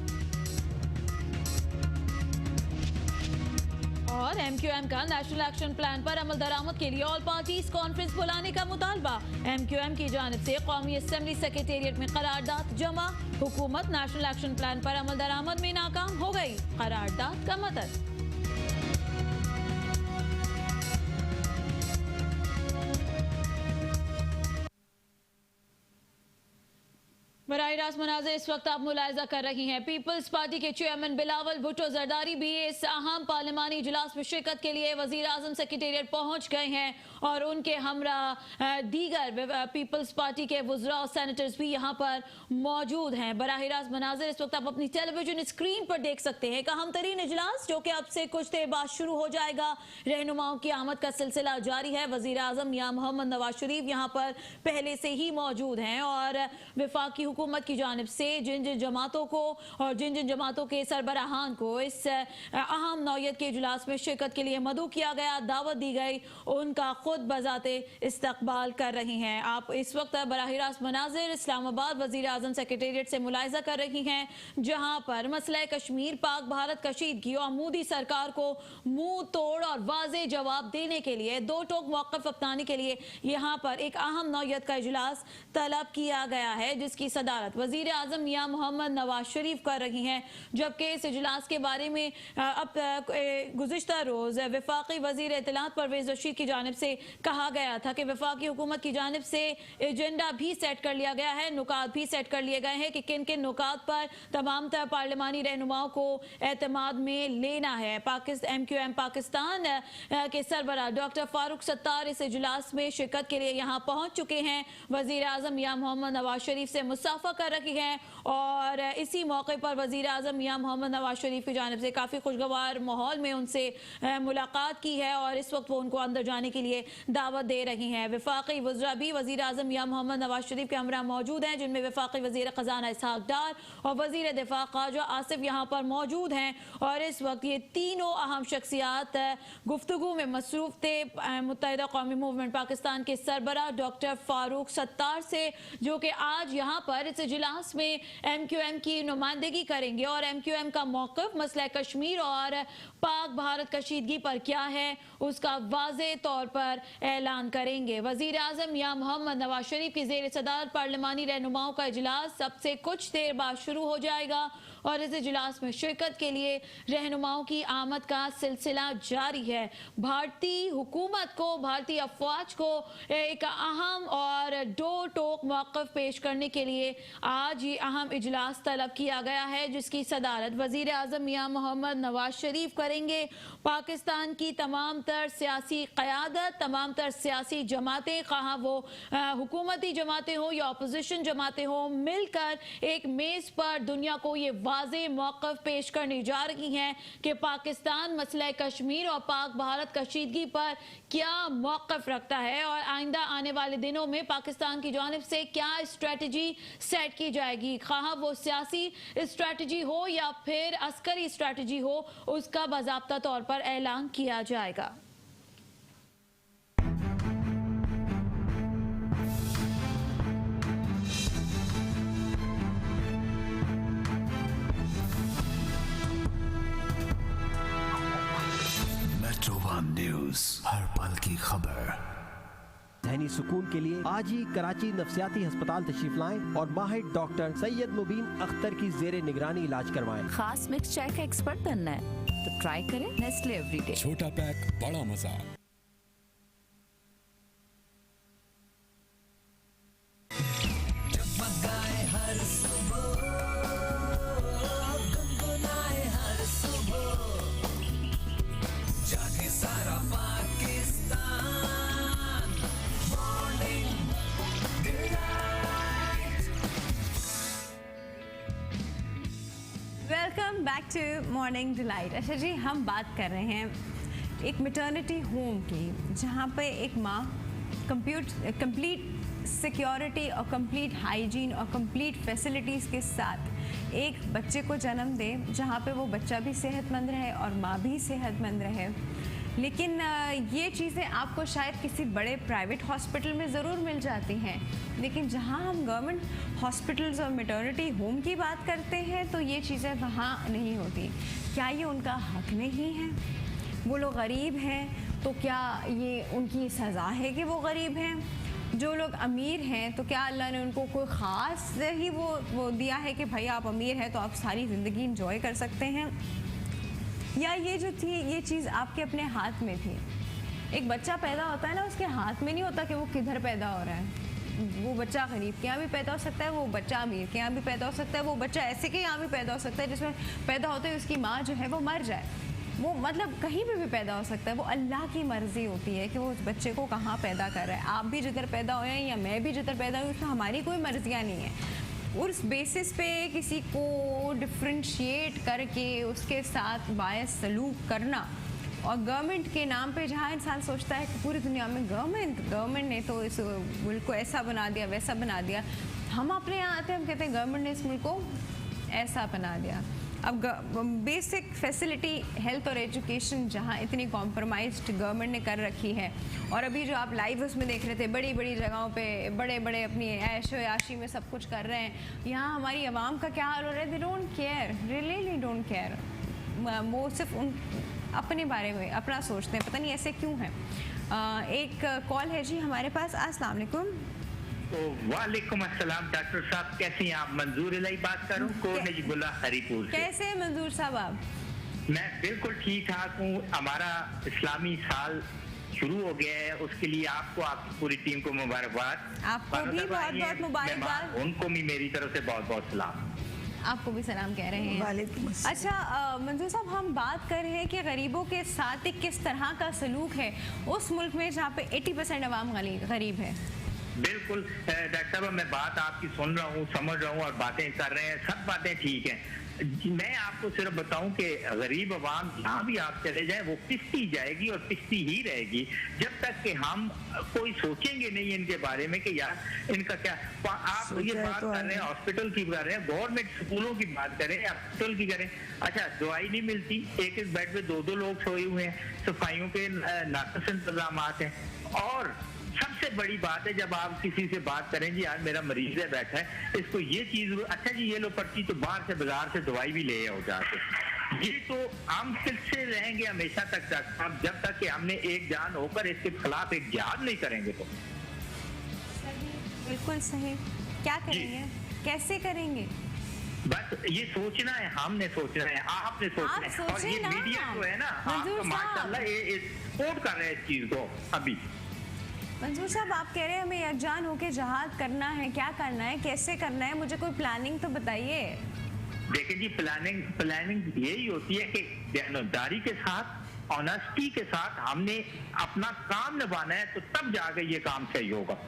और MQM का नेशनल एक्शन प्लान पर अमल दरामद के लिए ऑल पार्टीज कॉन्फ्रेंस बुलाने का मुतालबा। MQM की जानिब से कौमी असेंबली सेक्रेटेरिएट में करारदाद जमा। हुकूमत नेशनल एक्शन प्लान पर अमल दरामद में नाकाम हो गई, करारदाद का मतन। बराह रास्त मनाज़िर इस वक्त आप मुलाहिजा कर रही हैं। पीपल्स पार्टी के चेयरमैन बिलावल भुट्टो जरदारी भी इस अहम पार्लिमानी इजलास में शिरकत के लिए वज़ीर आज़म सेक्रेटेरिएट पहुंच गए हैं और उनके हमरा दीगर पीपल्स पार्टी के वज़रा और सेनेटर्स भी यहाँ पर मौजूद हैं। बराह रास्त मनाज़िर इस वक्त आप अपनी टेलीविजन स्क्रीन पर देख सकते हैं। एक अहम तरीन इजलास जो कि अब से कुछ देर बाद शुरू हो जाएगा। रहनुमाओं की आमद का सिलसिला जारी है। वज़ीर आज़म मियां मोहम्मद नवाज शरीफ यहाँ पर पहले से ही मौजूद हैं और वफाकी हुकूमत की जानिब से जिन जिन जमातों को और जिन जिन जमातों के सरबराहान को इस अहम नौयत के इजलास में शिरकत के लिए मदऊ किया गया, दावत दी गई, उनका खुद बजाते इस्तकबाल कर रही हैं। आप इस वक्त बराह रास्त मनाज़िर इस्लामाबाद वज़ीर आज़म सेक्रेटेरिएट से मुलाहिजा कर रही हैं, जहां पर मसला कश्मीर पाक भारत कशीदगी और मोदी सरकार को मुंह तोड़ और वाज़े जवाब देने के लिए दो टोक मौक़िफ़ अपनाने के लिए यहाँ पर एक अहम नौयत का इजलास तलब किया गया है, जिसकी सदारत वज़ीर आज़म मियां मोहम्मद नवाज शरीफ कर रही हैं। जबकि इस इजलास के बारे में अब गुज़िश्ता रोज़ वफाकी वज़ीर इत्तलात परवेज़ रशीद की जानिब से कहा गया था कि वफाकी हुकूमत की जानिब से एजेंडा भी सेट कर लिया गया है, नुकात भी सेट कर लिए गए हैं कि किन किन नुकात पर तमाम तर पार्लिमानी रहनुमाओं को एतमाद में लेना है। MQM पाकिस्तान के सरबराह डॉक्टर फारूक सत्तार इस इजलास में शिरकत के लिए यहाँ पहुँच चुके हैं। वज़ीर आज़म मियां मोहम्मद नवाज शरीफ से मुसाफा कर रही हैं और इसी मौके पर वज़ीर आज़म मियां मोहम्मद नवाज शरीफ की जानिब से काफ़ी खुशगवार माहौल में उनसे मुलाकात की है और इस वक्त वो उनको अंदर जाने के लिए दावत दे रही हैं। वफाकी वज़रा भी वज़ीर आज़म मियां मोहम्मद नवाज शरीफ के हमरा मौजूद हैं, जिनमें वफाकी वज़ीर ख़जाना इसहाक़ डार और वज़ीर दिफ़ा ख्वाजा आसिफ यहाँ पर मौजूद हैं और इस वक्त ये तीनों अहम शख्सियात गुफ्तगू में मसरूफ़ थे मुत्तहिदा कौमी मूवमेंट पाकिस्तान के सरबराह डॉक्टर फारूक सत्तार से, जो कि आज यहाँ पर इस इजलास में MQM की नुमाइंदगी करेंगे और MQM का मौक़िफ़ मसला कश्मीर और पाक भारत कशीदगी पर क्या है उसका वाज़े तौर पर ऐलान करेंगे। वज़ीर आज़म मियां मोहम्मद नवाज शरीफ की ज़ेर सदारत पार्लिमानी रहनुमाओं का इजलास सबसे कुछ देर बाद शुरू हो जाएगा और इस इजलास में शिरकत के लिए रहनुमाओं की आमद का सिलसिला जारी है। भारतीय हुकूमत को, भारतीय अफवाज को एक अहम और दो टोक मौक़िफ़ पेश करने के लिए आज ये अहम इजलास तलब किया गया है, जिसकी सदारत वज़ीर आज़म मियां मोहम्मद नवाज शरीफ करेंगे। पाकिस्तान की तमाम तर सियासी क़यादत, तमाम तर सियासी जमातें, खा वो हुकूमती जमातें हों या अपोजिशन जमातें हों, मिलकर एक मेज़ पर दुनिया को ये वाज़े मौक़िफ़ पेश करने जा रही हैं कि पाकिस्तान मसला कश्मीर और पाक भारत कशीदगी पर क्या मौक़िफ़ रखता है और आइंदा आने वाले दिनों में पाकिस्तान की जानिब से क्या स्ट्रेटजी सेट की जाएगी, खा वो सियासी स्ट्रेटजी हो या फिर अस्करी स्ट्रेटजी हो, उसका बाज़ाब्ता तौर पर ऐलान किया जाएगा। मेट्रोवन न्यूज़, हर पल की खबर। ज़हनी सुकून के लिए आज ही कराची नफ्सियाती अस्पताल तशरीफ लाएं और माहिर डॉक्टर सैयद मुबीन अख्तर की ज़ेरे निगरानी इलाज करवाएं। खास मिक्स चाय का एक्सपर्ट बनना है तो ट्राई करें नेस्ले एवरीडे। छोटा पैक बड़ा मजा। जगमगाए हर सुबह, गुनगुनाए हर सुबह, जागे सारा Pakistan, morning delight. Welcome back to morning delight. अच्छा जी, हम बात कर रहे हैं एक मैटरनिटी होम की, जहाँ पे एक माँ कंप्लीट सिक्योरिटी और कंप्लीट हाइजीन और कंप्लीट फैसिलिटीज़ के साथ एक बच्चे को जन्म दे, जहाँ पे वो बच्चा भी सेहतमंद रहे और माँ भी सेहतमंद रहे। लेकिन ये चीज़ें आपको शायद किसी बड़े प्राइवेट हॉस्पिटल में ज़रूर मिल जाती हैं, लेकिन जहाँ हम गवर्नमेंट हॉस्पिटल्स और मैटरनिटी होम की बात करते हैं तो ये चीज़ें वहाँ नहीं होती। क्या ये उनका हक नहीं है? वो लोग गरीब हैं तो क्या ये उनकी सज़ा है कि वो गरीब हैं? जो लोग अमीर हैं तो क्या अल्लाह ने उनको कोई ख़ास ही वो दिया है कि भाई आप अमीर हैं तो आप सारी ज़िंदगी इंजॉय कर सकते हैं? या ये जो थी ये चीज़ आपके अपने हाथ में थी? एक बच्चा पैदा होता है ना, उसके हाथ में नहीं होता कि वो किधर पैदा हो रहा है, वो बच्चा गरीब के यहाँ भी पैदा हो सकता है, वो बच्चा अमीर के यहाँ भी पैदा हो सकता है, वो बच्चा ऐसे के यहाँ भी पैदा हो सकता है जिसमें पैदा होते ही उसकी माँ जो है वो मर जाए। वो मतलब कहीं पे भी पैदा हो सकता है। वो अल्लाह की मर्जी होती है कि वो उस बच्चे को कहाँ पैदा कर रहा है। आप भी जिधर पैदा हुए हैं या मैं भी जिधर पैदा हुई, उसमें हमारी कोई मर्जियाँ नहीं है। उस बेसिस पे किसी को डिफ्रेंशिएट करके उसके साथ बायस सलूक करना, और गवर्नमेंट के नाम पे जहाँ इंसान सोचता है कि पूरी दुनिया में गवर्नमेंट ने तो इस मुल्क को ऐसा बना दिया वैसा बना दिया, हम अपने यहाँ आते हैं हम कहते हैं गवर्नमेंट ने इस मुल्क को ऐसा बना दिया। अब बेसिक फैसिलिटी हेल्थ और एजुकेशन जहाँ इतनी कॉम्प्रोमाइज्ड गवर्नमेंट ने कर रखी है, और अभी जो आप लाइव उसमें देख रहे थे बड़ी बड़ी जगहों पे बड़े बड़े अपनी ऐशो याशी में सब कुछ कर रहे हैं, यहाँ हमारी आवाम का क्या हाल हो रहा है? They don't care, really don't care. वो सिर्फ उन अपने बारे में अपना सोचते हैं, पता नहीं ऐसे क्यों है। एक कॉल है जी हमारे पास। अस्सलाम वालेकुम। वालेकुम अस्सलाम डॉक्टर साहब, कैसे हैं आप? मंजूर इलाही बात करूं, नजीबुल्लाह हरीपुर से। कैसे हैं मंजूर साहब आप? मैं बिल्कुल ठीक ठाक हूँ। हमारा इस्लामी साल शुरू हो गया है, उसके लिए आपको आपकी पूरी टीम को मुबारकबाद। आपको भी बहुत बहुत मुबारकबाद। उनको भी मेरी तरफ से बहुत बहुत सलाम। आपको भी सलाम कह रहे हैं। अच्छा मंजूर साहब, हम बात कर रहे हैं कि गरीबों के साथ किस तरह का सलूक है उस मुल्क में जहाँ पे 80% अवाम गरीब है। बिल्कुल डॉक्टर साहब, मैं बात आपकी सुन रहा हूँ, समझ रहा हूँ और बातें कर रहे हैं, सब बातें ठीक हैं। मैं आपको सिर्फ बताऊं कि गरीब आवाम जहाँ भी आप चले जाएं वो पिसती जाएगी और पिसती ही रहेगी जब तक कि हम कोई सोचेंगे नहीं इनके बारे में कि यार इनका क्या। आप ये बात कर रहे हैं हॉस्पिटल की कर रहे हैं, गवर्नमेंट स्कूलों की बात करें, हॉस्पिटल की करें। अच्छा, दवाई नहीं मिलती, एक बेड पे दो लोग सोए हुए हैं, सफाइयों के नाकस इंतजाम हैं। और सबसे बड़ी बात है जब आप किसी से बात करें जी आज मेरा मरीज है बैठा है, इसको ये चीज, अच्छा जी ये लो पर्ची, तो बाहर से बाजार से दवाई भी ले आओ जाके। ये तो हम किससे रहेंगे हमेशा तक जब तक कि हमने एक जान होकर इसके खिलाफ एक जिहाद नहीं करेंगे। तो बिल्कुल सही। क्या करेंगे, कैसे करेंगे? बस ये सोचना है, हमने सोचना है, आपने सोचना है, और ये मीडिया जो है ना, आप तो माशाल्लाह ये सपोर्ट कर रहे हैं इस चीज को। अभी मंजूर साहब आप कह रहे हैं हमें यकजान होकर जहाद करना है, क्या करना है, कैसे करना है, मुझे कोई प्लानिंग तो बताइए। देखिए जी, प्लानिंग यही होती है कि ईमानदारी के साथ, ऑनेस्टी के साथ हमने अपना काम निभाना है, तो तब जाके ये काम सही होगा।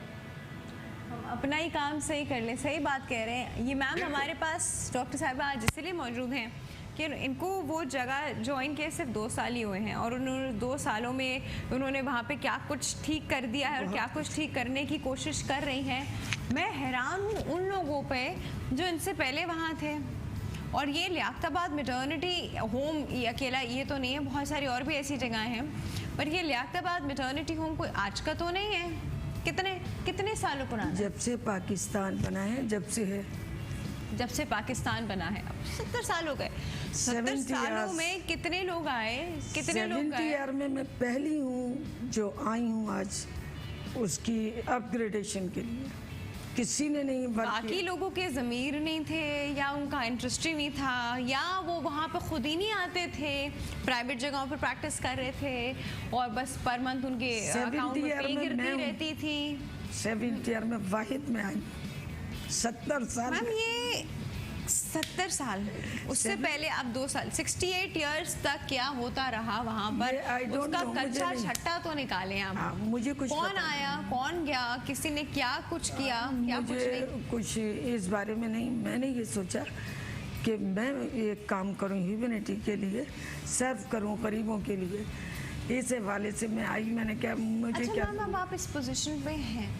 हम अपना ही काम सही कर लें, सही बात कह रहे हैं। ये मैम हमारे पास डॉक्टर साहिबा आज इसलिए मौजूद हैं कि इनको वो जगह ज्वाइन किए सिर्फ 2 साल ही हुए हैं, और उन्होंने 2 सालों में उन्होंने वहाँ पे क्या कुछ ठीक कर दिया है और क्या कुछ ठीक करने की कोशिश कर रही हैं। मैं हैरान हूँ उन लोगों पे जो इनसे पहले वहाँ थे। और ये लियाकताबाद मैटरनिटी होम ये अकेला ये तो नहीं है, बहुत सारी और भी ऐसी जगहें हैं, पर ये लियाकताबाद मैटरनिटी होम कोई आज का तो नहीं है। कितने सालों पुराना? जब से पाकिस्तान बना है, जब से पाकिस्तान बना है, अब 70 साल हो गए। 70 सालों में कितने लोग आए, कितने लोग गए? 70 ईयर में मैं पहली हूँ जो आई हूँ आज उसकी अपग्रेडेशन के लिए। किसी ने नहीं, बाकी लोगों के ज़मीर नहीं थे या उनका इंटरेस्ट ही नहीं था, या वो वहाँ पे खुद ही नहीं आते थे, प्राइवेट जगहों पर प्रैक्टिस कर रहे थे और बस पर मंथ उनके अकाउंट में पे गिरती रहती थी। 70 ईयर में वाहिद में आई, 70 साल। मैम ये 70 साल, उससे पहले आप 2 साल, 68 इयर्स तक क्या होता रहा वहाँ पर, उसका कच्चा छट्टा तो निकालें आप। मुझे कुछ कौन आया, कौन गया, किसी ने क्या कुछ किया, क्या कुछ नहीं? कुछ इस बारे में नहीं। मैंने ये सोचा कि मैं एक काम करूँ ह्यूमैनिटी के लिए, सर्व करूँ गरीबों के लिए। इस हवाले से मैं आई, मैंने क्या मुझे अच्छा, क्या। मैम आप इस पोजीशन पे हैं,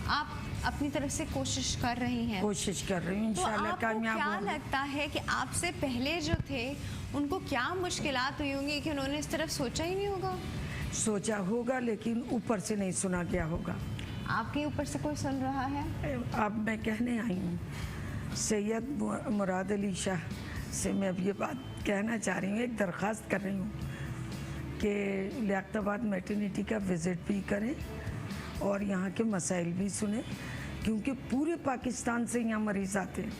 आप अपनी तरफ से कोशिश कर रही हैं, कोशिश कर रही हूँ, इंशाल्लाह कामयाब होंगी। क्या लगता है कि आपसे पहले जो थे उनको क्या मुश्किलात हुई होंगी कि उन्होंने इस तरफ सोचा ही नहीं होगा? सोचा होगा लेकिन ऊपर से नहीं सुना गया होगा। आपके ऊपर से कोई सुन रहा है? अब मैं कहने आई हूँ सैयद मुराद अली शाह से मैं अब ये बात कहना चाह रही हूँ, एक दरख्वास्त कर रही हूँ कि लियाकताबाद मैटरनिटी का विज़िट भी करें और यहाँ के मसाइल भी सुने, क्योंकि पूरे पाकिस्तान से यहाँ मरीज आते हैं,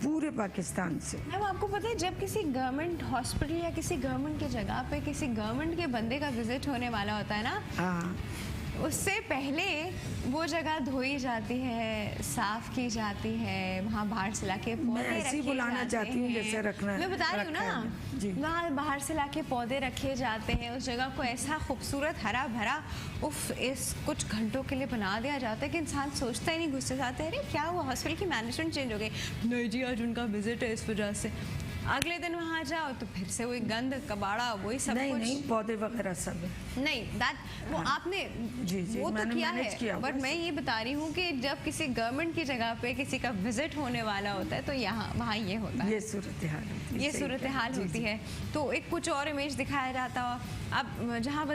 पूरे पाकिस्तान से। मैम आपको पता है जब किसी गवर्नमेंट हॉस्पिटल या किसी गवर्नमेंट की जगह पे किसी गवर्नमेंट के बंदे का विजिट होने वाला होता है ना, हाँ, उससे पहले वो जगह धोई जाती है, साफ की जाती है, वहाँ बाहर से लाके पौधे ऐसे ही रखे बुलाना जाते चाहती हूँ हैं। जैसे रखना है, मैं बता रही हूँ रखा ना, है। जी। वहाँ बाहर से लाके पौधे रखे जाते हैं, उस जगह को ऐसा खूबसूरत हरा भरा इस कुछ घंटों के लिए बना दिया जाता है कि इंसान सोचता ही नहीं, गुस्से से आता है अरे क्या हुआ, हॉस्पिटल की मैनेजमेंट चेंज हो गई, नहीं जी आज उनका विजिट है इस वजह से। अगले दिन वहाँ जाओ तो फिर से वही गंद कबाड़ा वही सब नहीं कुछ। नहीं, पौधे वगैरह सब है। नहीं दैट वो आपने जी, जी, वो तो मैंने किया manage है, किया बट हुआ मैं ये बता रही हूँ कि जब किसी गवर्नमेंट की जगह पे किसी का विजिट होने वाला होता है तो यहाँ वहाँ ये होता है, ये सूरत हाल होती है, ये सही सूरत कहा। हाल जी, होती जी। है। तो एक कुछ और इमेज दिखाया जाता हो। अब जहाँ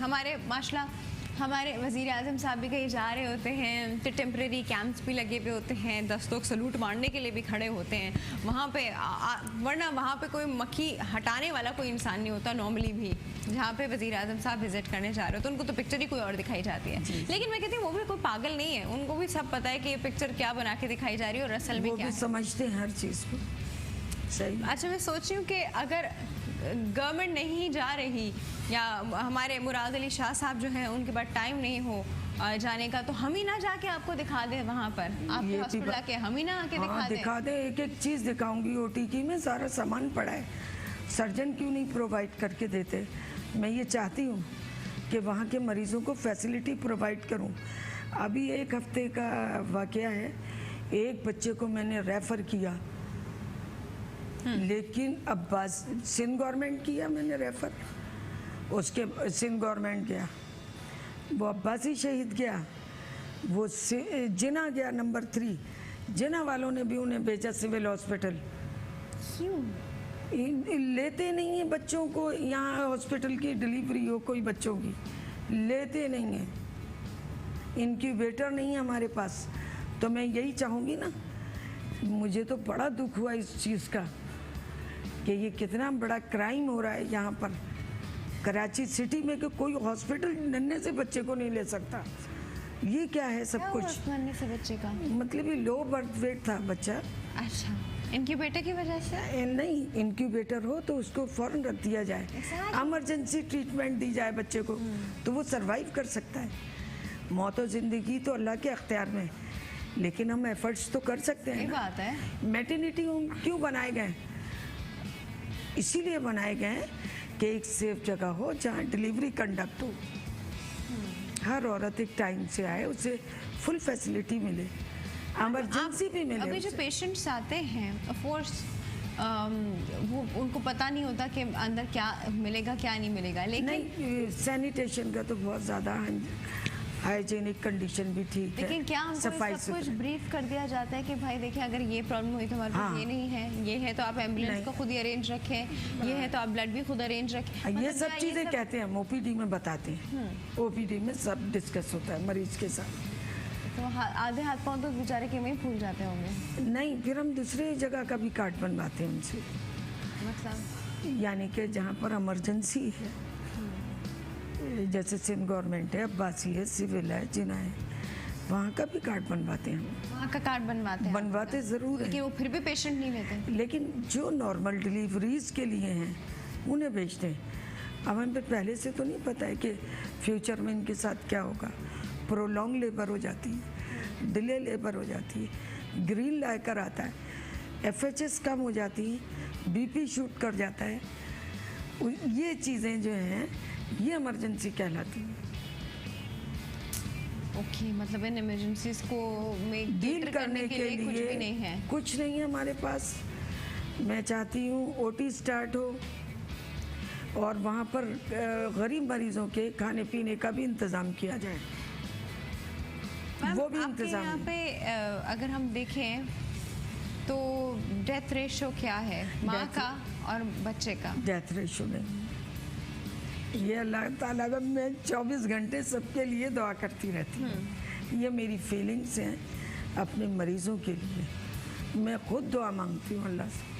हमारे माशाल्लाह हमारे वज़ीर आज़म साहब भी कहीं जा रहे होते हैं तो टेम्प्रेरी कैंप्स भी लगे हुए होते हैं, 10 लोग सलूट मारने के लिए भी खड़े होते हैं वहाँ पे, वरना वहाँ पे कोई मक्खी हटाने वाला कोई इंसान नहीं होता नॉर्मली भी, जहाँ पे वज़ीर आज़म साहब विजिट करने जा रहे हो तो उनको तो पिक्चर ही कोई और दिखाई जाती है। लेकिन मैं कहती हूँ वो भी कोई पागल नहीं है, उनको भी सब पता है कि ये पिक्चर क्या बना के दिखाई जा रही है और असल में वो क्या भी है। समझते हैं हर चीज़ को। सही। अच्छा मैं सोच रही हूँ कि अगर गवर्नमेंट नहीं जा रही या हमारे मुराद अली शाह साहब जो हैं उनके पास टाइम नहीं हो जाने का, तो हम ही ना जाके आपको दिखा दें वहाँ पर, आपके ये हॉस्पिटल आके हम ही ना आके हाँ, दिखा दे, एक एक चीज़ दिखाऊंगी। ओटी की में सारा सामान पड़ा है, सर्जन क्यों नहीं प्रोवाइड करके देते। मैं ये चाहती हूँ कि वहाँ के मरीज़ों को फैसिलिटी प्रोवाइड करूँ। अभी एक हफ्ते का वाकया है, एक बच्चे को मैंने रेफ़र किया, लेकिन अब्बास सिंध गवर्नमेंट किया मैंने रेफ़र, उसके सिंध गवर्नमेंट गया, वो अब्बासी शहीद गया, वो जिना गया नंबर 3, जिना वालों ने भी उन्हें भेजा सिविल हॉस्पिटल। क्यों लेते नहीं है बच्चों को, यहाँ हॉस्पिटल की डिलीवरी हो कोई बच्चों की लेते नहीं है, इनक्यूबेटर नहीं है हमारे पास। तो मैं यही चाहूँगी ना, मुझे तो बड़ा दुख हुआ इस चीज़ का कि ये कितना बड़ा क्राइम हो रहा है यहाँ पर कराची सिटी में कि कोई हॉस्पिटल नन्हे से बच्चे को नहीं ले सकता। ये क्या है सब क्या कुछ। हुआ नन्हे से बच्चे का? मतलब ये लो बर्थ वेट था बच्चा। अच्छा, इनक्यूबेटर की वजह से? नहीं, इनक्यूबेटर हो तो उसको फौरन रख दिया जाए, इमरजेंसी ट्रीटमेंट दी जाए बच्चे को, तो वो सरवाइव कर सकता है। मौत और ज़िंदगी तो अल्लाह के अख्तियार में, लेकिन हम एफर्ट्स तो कर सकते हैं। ये बात है। मैटरनिटी होम क्यों बनाए गए? इसीलिए बनाए गए हैं कि एक सेफ जगह हो जहाँ डिलीवरी कंडक्ट हो, हर औरत एक टाइम से आए, उसे फुल फैसिलिटी मिले, इमरजेंसी भी मिले। अभी जो पेशेंट्स आते हैं ऑफ कोर्स वो उनको पता नहीं होता कि अंदर क्या मिलेगा क्या नहीं मिलेगा, लेकिन नहीं, सैनिटेशन का तो बहुत ज़्यादा हाइजीनिक कंडीशन भी ठीक है, लेकिन क्या हमको सफाई सब कुछ सुथरा। ब्रीफ कर दिया जाता है कि भाई देखिए अगर ये प्रॉब्लम हुई तो हमारे पास हाँ। ये नहीं है, ये है तो आप एम्बुलेंस को खुद ही अरेंज रखें, ये है तो आप ब्लड भी खुद अरेंज रखें। ये मतलब सब क्या चीज़ें कहते हैं हम ओपीडी में बताते हैं, ओपीडी में सब डिस्कस होता है मरीज के साथ। तो आधे हाथ पाँव तो बेचारे के में ही फूल जाते होंगे। नहीं, फिर हम दूसरे जगह का भी कार्ड बनवाते हैं उनसे, मतलब यानी कि जहाँ पर इमरजेंसी है, जैसे सिंध गवर्नमेंट है, अब्बासी है, सिविल है, जिना है, वहाँ का भी कार्ड बनवाते हैं हम। वहाँ का कार्ड बनवाते हैं? बनवाते ज़रूर लेकिन वो फिर भी पेशेंट नहीं लेते। लेकिन जो नॉर्मल डिलीवरीज के लिए हैं उन्हें भेजते हैं। अब हमें पहले से तो नहीं पता है कि फ्यूचर में इनके साथ क्या होगा। प्रोलॉन्ग लेबर हो जाती है, डिले लेबर हो जाती है, ग्रीन लाइकर आता है, FHS कम हो जाती है, BP शूट कर जाता है। ये चीज़ें जो हैं ये इमरजेंसी कहलाती हैं। ओके, मतलब इन इमरजेंसीज को में डील cater करने के लिए कुछ भी नहीं है। कुछ नहीं है हमारे पास। मैं चाहती हूँ OT स्टार्ट हो और वहाँ पर गरीब मरीजों के खाने पीने का भी इंतज़ाम किया जाए। वो भी आपके इंतज़ाम यहाँ पे अगर हम देखें तो डेथ रेशो क्या है माँ का और बच्चे का? डेथ रेशो नहीं, ये अल्लाह ताला का मैं 24 घंटे सबके लिए दुआ करती रहती हूँ। ये मेरी फीलिंग्स हैं अपने मरीज़ों के लिए। मैं खुद दुआ मांगती हूँ अल्लाह से।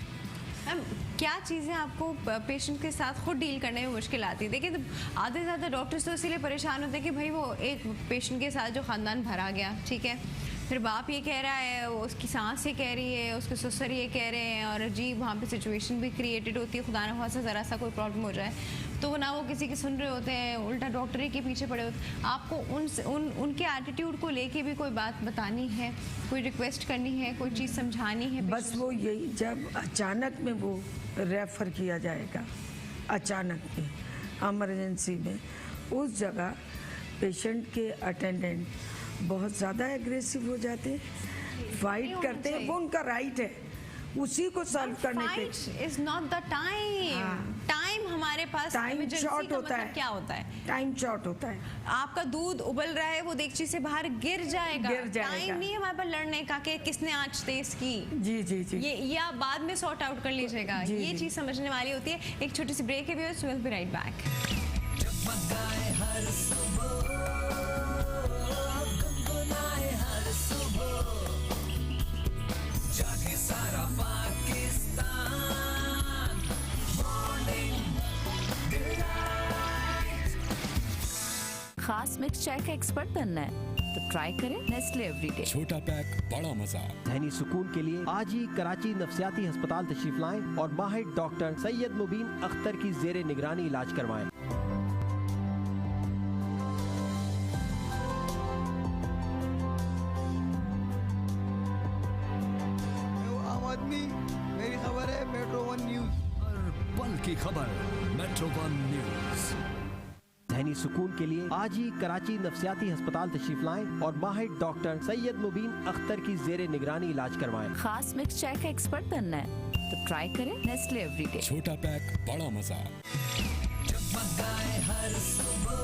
मैम, क्या चीज़ें आपको पेशेंट के साथ खुद डील करने में मुश्किल आती है? देखिए तो आधे से ज़्यादा डॉक्टर्स तो इसीलिए परेशान होते हैं कि भाई वो एक पेशेंट के साथ जो ख़ानदान भरा गया, ठीक है, फिर बाप ये कह रहा है, वो उसकी सास ये कह रही है, उसके ससुर ये कह रहे हैं, और जी वहाँ पे सिचुएशन भी क्रिएटेड होती है, खुदा न खासा ज़रा सा कोई प्रॉब्लम हो जाए तो ना वो किसी की सुन रहे होते हैं, उल्टा डॉक्टर ही के पीछे पड़े होते हैं। आपको उनके एटीट्यूड को लेके भी कोई बात बतानी है, कोई रिक्वेस्ट करनी है, कोई चीज़ समझानी है? बस वो यही, जब अचानक में वो रेफ़र किया जाएगा, अचानक में इमरजेंसी में, उस जगह पेशेंट के अटेंडेंट बहुत ज़्यादा एग्रेसिव हो जाते हैं, फाइट करते हैं। वो उनका राइट है, उसी को सॉल्व करने के। Fight is not the time. Time हमारे पास टाइम शॉर्ट होता है। क्या होता है? टाइम शॉर्ट होता है। आपका दूध उबल रहा है, वो देगची से बाहर गिर जाएगा। टाइम नहीं है हमारे पास लड़ने का कि किसने आंच तेज की। जी जी जी, ये आप बाद में सॉर्ट आउट कर लीजिएगा। ये चीज समझने वाली होती है। एक छोटी सी ब्रेक है, विल बी राइट बैक। जगमगाए हर सुबह, गुनगुनाए हर सुबह, जागे सारा पाकिस्तान, मॉर्निंग डिलाइट। खास मिक्स चाय का एक्सपर्ट बनना है तो ट्राई करें नेस्ले एवरीडे। छोटा पैक बड़ा मजा। ज़हनी सुकून के लिए आज ही कराची नफ्सियाती अस्पताल तशरीफ लाएं और माहिर डॉक्टर सैयद मुबीन अख्तर की ज़ेरे निगरानी इलाज करवाएं। मेरी खबर है मेट्रो वन न्यूज। हर पल की खबर मेट्रो वन न्यूज। ज़हनी सुकून के लिए आज ही कराची नफ्सियाती अस्पताल तशरीफ लाएं और माहिर डॉक्टर सैयद मुबीन अख्तर की ज़ेरे निगरानी इलाज करवाएं। खास मिक्स चाय का एक्सपर्ट बनना है तो ट्राई करें नेस्ले एवरीडे। छोटा पैक बड़ा मजा। जगमगाए हर सुबह,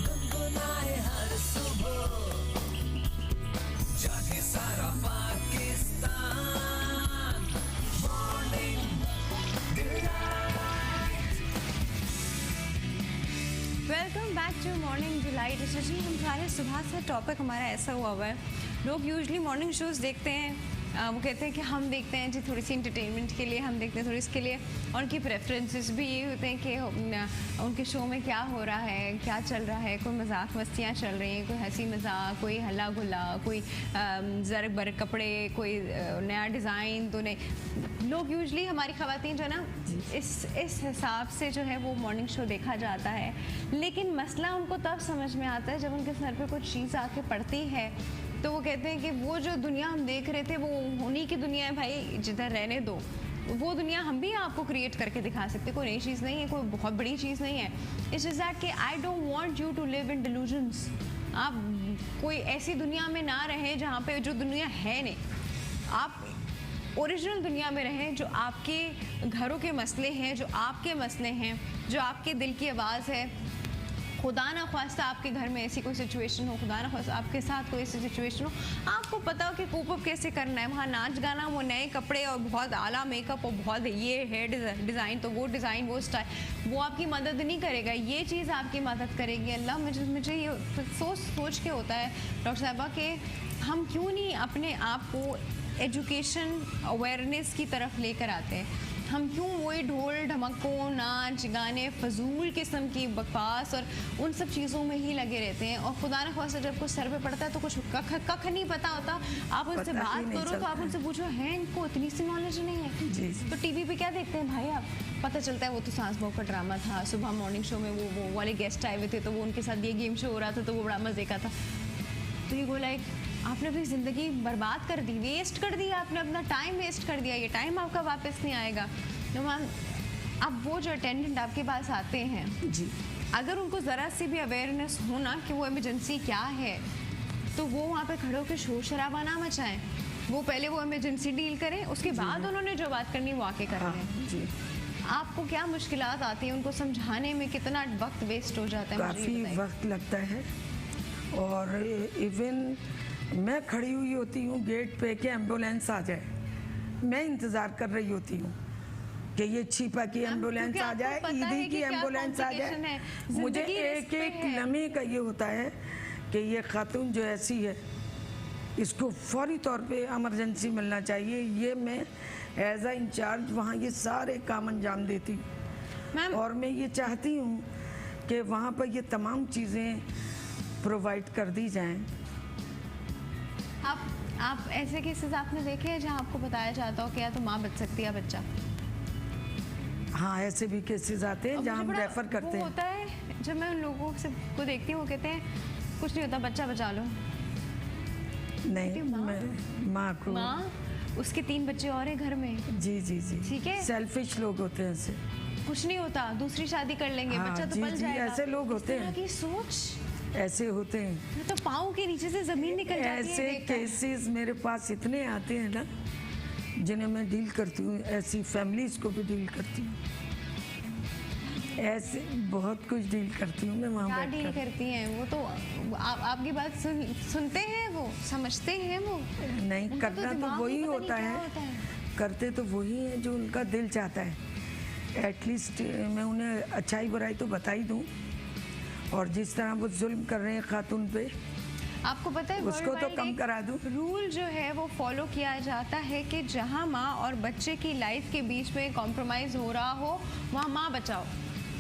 गुनगुनाए हर सुबह, जागे सारा Pakistan, morning delight. Welcome back to morning Delight. जी, हम सारे सुबह से टॉपिक हमारा ऐसा हुआ है, लोग यूजली मॉर्निंग शोज देखते हैं, वो कहते हैं कि हम देखते हैं जी थोड़ी सी इंटरटेनमेंट के लिए, हम देखते हैं थोड़ी इसके लिए। उनकी प्रेफरेंसेस भी ये होते हैं कि उनके शो में क्या हो रहा है, क्या चल रहा है, कोई मजाक मस्तियाँ चल रही हैं, कोई हंसी मजाक, कोई हल्ला गुल्ला, कोई ज़रक बरक कपड़े, कोई नया डिज़ाइन। तो नहीं, लोग यूजली हमारी ख़वातीन जो है ना इस हिसाब से जो है वो मॉर्निंग शो देखा जाता है। लेकिन मसला उनको तब समझ में आता है जब उनके सर पे कुछ चीज़ आके पड़ती है, तो वो कहते हैं कि वो जो दुनिया हम देख रहे थे वो उन्हीं की दुनिया है भाई, जिधर रहने दो। वो दुनिया हम भी आपको क्रिएट करके दिखा सकते, कोई नई चीज़ नहीं है, कोई बहुत बड़ी चीज़ नहीं है। इट्स जस्ट दैट कि I don't want you to live in delusions. आप कोई ऐसी दुनिया में ना रहें जहाँ पे जो दुनिया है नहीं, आप ओरिजिनल दुनिया में रहें जो आपके घरों के मसले हैं, जो आपके मसले हैं, जो आपके दिल की आवाज़ है। खुदा ना ख्वास्ता आपके घर में ऐसी कोई सिचुएशन हो, खुदा ना ख्वास्ता आपके साथ कोई ऐसी सिचुएशन हो, आपको पता हो कि कोप अप कैसे करना है, वहाँ नाच गाना, वो नए कपड़े और बहुत आला मेकअप और बहुत ये हेयर डिज़ाइन, तो वो डिज़ाइन, वो स्टाइल, वो आपकी मदद नहीं करेगा, ये चीज़ आपकी मदद करेगी। अल्लाह मुझे ये सोच के होता है डॉक्टर साहिबा कि हम क्यों नहीं अपने आप को एजुकेशन अवेयरनेस की तरफ लेकर आते हैं। हम क्यों वही ढोल ढमकों, नाच गाने, फजूल किस्म की बकवास और उन सब चीज़ों में ही लगे रहते हैं। और खुदा न ख्वास्ता जब कुछ सर पे पड़ता है तो कुछ कख नहीं पता होता। आप उनसे बात करो तो आप उनसे पूछो, है इनको इतनी सी नॉलेज नहीं है? जी। तो टीवी पे क्या देखते हैं भाई आप? पता चलता है वो तो सास बहू का ड्रामा था, सुबह मॉर्निंग शो में वो वाले गेस्ट आए हुए थे तो वो उनके साथ ये गेम शो हो रहा था तो वो बड़ा मज़े का था। तो ये बोला आपने अपनी ज़िंदगी बर्बाद कर दी, वेस्ट कर दी, आपने अपना टाइम वेस्ट कर दिया, ये टाइम आपका वापस नहीं आएगा। तो मैम, अब वो जो अटेंडेंट आपके पास आते हैं जी, अगर उनको ज़रा सी भी अवेयरनेस हो ना कि वो इमरजेंसी क्या है, तो वो वहाँ पे खड़े होकर शोर शराबा ना मचाएं। वो पहले वो इमरजेंसी डील करें, उसके बाद उन्होंने जो बात करनी वो आके कर लें। जी। आपको क्या मुश्किलात आती हैं, उनको समझाने में कितना वक्त वेस्ट हो जाता है? काफ़ी वक्त लगता है। और इवन मैं खड़ी हुई होती हूँ गेट पे कि एम्बुलेंस आ जाए, मैं इंतज़ार कर रही होती हूँ कि ये छिपा की एम्बुलेंस आ जाए, ईदी की एम्बुलेंस आ जाए। मुझे एक लम्हे का ये होता है कि ये खातून जो ऐसी है इसको फौरी तौर पे इमरजेंसी मिलना चाहिए। ये मैं एज आ इंचार्ज वहाँ ये सारे काम अंजाम देती हूँ और मैं ये चाहती हूँ कि वहाँ पर ये तमाम चीज़ें प्रोवाइड कर दी जाएं। आप ऐसे केसेस आपने देखे हैं जहाँ आपको बताया जाता हो कि या तो माँ बच सकती है या बच्चा? हाँ, ऐसे भी केसेस आते हैं जहाँ हम रेफर करते हैं। होता है जब मैं उन लोगों से को देखती हूँ, वो कहते हैं कुछ नहीं होता, बच्चा बचा लो। नहीं, माँ को, माँ उसके 3 बच्चे और हैं घर में। जी जी जी, ठीक है, सेल्फिश लोग होते हैं ऐसे। कुछ नहीं होता, दूसरी शादी कर लेंगे, हाँ, बच्चा तो जी, पल जी, जाएगा। ऐसे लोग होते हैं। की सोच ऐसे होते हैं, तो पाँव के नीचे से जमीन निकल जाती है। ऐसे केसेस मेरे पास इतने आते हैं ना, जिन्हें मैं डील करती हूँ, ऐसी फैमिलीज को भी डील करती हूँ, ऐसे बहुत कुछ डील करती हूँ मैं वहाँ क्या डील करती हैं वो? तो आपकी बात सुनते हैं, वो समझते हैं, वो नहीं करना तो वही होता है, करते तो वही है जो उनका दिल चाहता है। एटलीस्ट मैं उन्हें अच्छाई बुराई तो बता ही दूँ, और जिस तरह वो जुल्म कर रहे हैं खातून पे, आपको पता है उसको तो कम करा दूं। रूल जो है वो फॉलो किया जाता है कि जहां माँ और बच्चे की लाइफ के बीच में कॉम्प्रोमाइज हो रहा हो, वहाँ माँ बचाओ,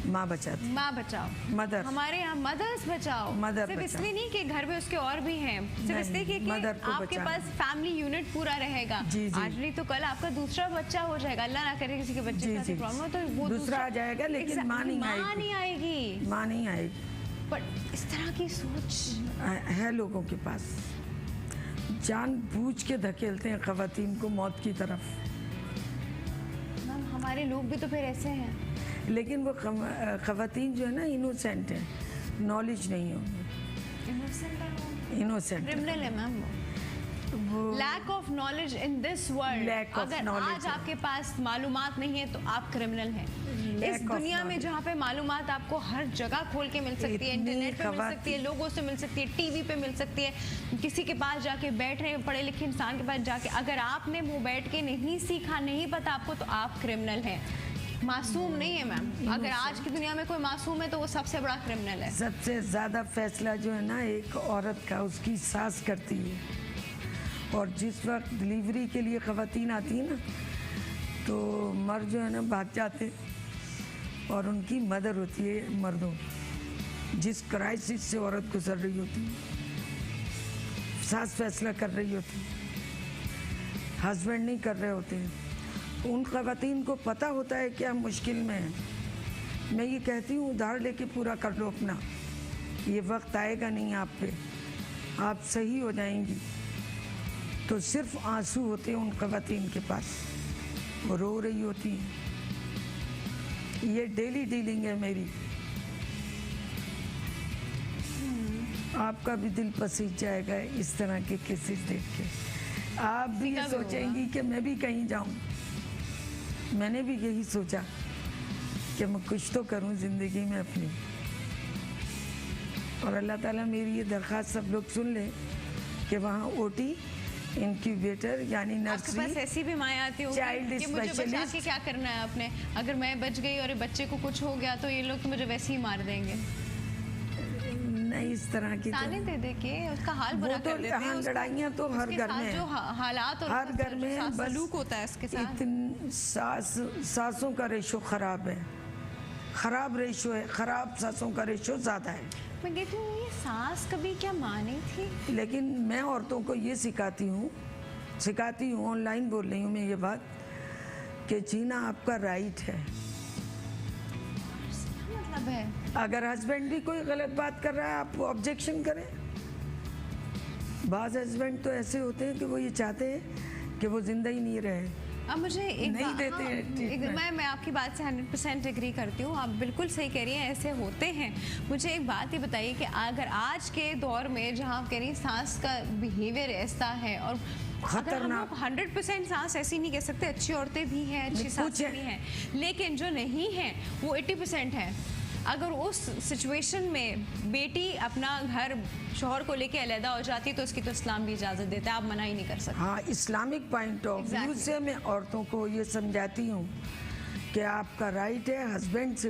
माँ बचाओ, माँ बचाओ, मदर, हमारे यहाँ मदर्स बचाओ। मदर सिर्फ बचाओ। इसलिए नहीं कि घर में उसके और भी हैं, सिर्फ इसलिए कि आपके पास फैमिली यूनिट पूरा रहेगा। आज नहीं तो कल आपका दूसरा बच्चा हो जाएगा, अल्लाह ना करे किसी के बच्चे के साथ प्रॉब्लम हो तो वो दूसरा आ जाएगा, लेकिन माँ नहीं आएगी, माँ नहीं आएगी। पर इस तरह की सोच है लोगों के पास, जानबूझ के धकेलते हैं खवातीन को मौत की तरफ। मैम हमारे लोग भी तो फिर ऐसे हैं, लेकिन वो खवातीन जो है ना इनोसेंट है, नॉलेज नहीं है उन्हें, इनोसेंट क्रिमिनल है मैम वो। Lack of knowledge in this world, अगर आज आपके पास मालूमात नहीं है तो आप क्रिमिनल हैं। इस दुनिया में जहाँ पे मालूमात आपको हर जगह खोल के मिल सकती है, इंटरनेट पे मिल सकती है, लोगों से मिल सकती है, टीवी पे मिल सकती है, किसी के पास जाके बैठ रहे पढ़े लिखे इंसान के पास जाके, अगर आपने वो बैठ के नहीं सीखा, नहीं पता आपको, तो आप क्रिमिनल हैं। मासूम नहीं है मैम, अगर आज की दुनिया में कोई मासूम है तो वो सबसे बड़ा क्रिमिनल है। सबसे ज्यादा फैसला जो है ना एक औरत का, उसकी सास करती है, और जिस वक्त डिलीवरी के लिए खवातीन आती है ना, तो मर्द जो है ना भाग जाते, और उनकी मदर होती है मर्दों, जिस क्राइसिस से औरत गुजर रही होती है, सास फैसला कर रही होती है, हस्बैंड नहीं कर रहे होते हैं। उन खवातीन को पता होता है कि हम मुश्किल में हैं। मैं ये कहती हूँ उधार लेके पूरा कर लो अपना, ये वक्त आएगा नहीं आप पे, आप सही हो जाएंगी। तो सिर्फ आंसू होते हैं उन खवातीन के पास, वो रो रही होती हैं। ये डेली डीलिंग है मेरी। आपका भी दिल पसीज जाएगा इस तरह के केसेस देख के, आप भी ये सोचेंगी कि मैं भी कहीं जाऊं। मैंने भी यही सोचा कि मैं कुछ तो करूं ज़िंदगी में अपनी, और अल्लाह ताला मेरी ये दरख्वास्त सब लोग सुन लें कि वहाँ ओटी, इनक्यूबेटर यानी नर्सरी, आपके पास ऐसी भी माएँ आती होंगी कि मुझे बचा के क्या करना है आपने, अगर मैं बच गई और बच्चे को कुछ हो गया तो ये लोग तो मुझे वैसे ही मार देंगे। नहीं, इस तरह की ताने दे दे के उसका हाल बुरा कर देते हैं। लड़ाइयाँ तो हर घर में, जो हालात और हर घर में सलूक होता है इसके साथ। सासों का रेशो खराब है, खराब रेशो है, खराब सासों का रेशो ज़्यादा है। मैं कहती हूँ ये सास कभी क्या माँ नहीं थी? लेकिन मैं औरतों को ये सिखाती हूँ, ऑनलाइन बोल रही हूँ मैं ये बात, कि जीना आपका राइट है। मतलब है अगर हस्बैंड भी कोई गलत बात कर रहा है, आप ऑब्जेक्शन करें। बाज़ हस्बैंड तो ऐसे होते हैं कि वो ये चाहते हैं कि वो जिंदा ही नहीं रहे। अब मुझे नहीं देते मैं आपकी बात से 100% एग्री करती हूँ, आप बिल्कुल सही कह रही हैं, ऐसे होते हैं। मुझे एक बात ही बताइए कि अगर आज के दौर में जहाँ आप कह रही हैं सास का बिहेवियर ऐसा है, और खतरनाक 100% सास ऐसी नहीं कह सकते, अच्छी औरतें भी हैं, अच्छी सासें भी हैं, लेकिन जो नहीं हैं वो 80% है। अगर उस सिचुएशन में बेटी अपना घर शौहर को लेके अलहदा हो जाती है तो उसकी तो इस्लाम भी इजाज़त देता है, आप मना ही नहीं कर सकते। हाँ, इस्लामिक पॉइंट ऑफ व्यू से मैं औरतों को ये समझाती हूँ कि आपका राइट है हस्बैंड से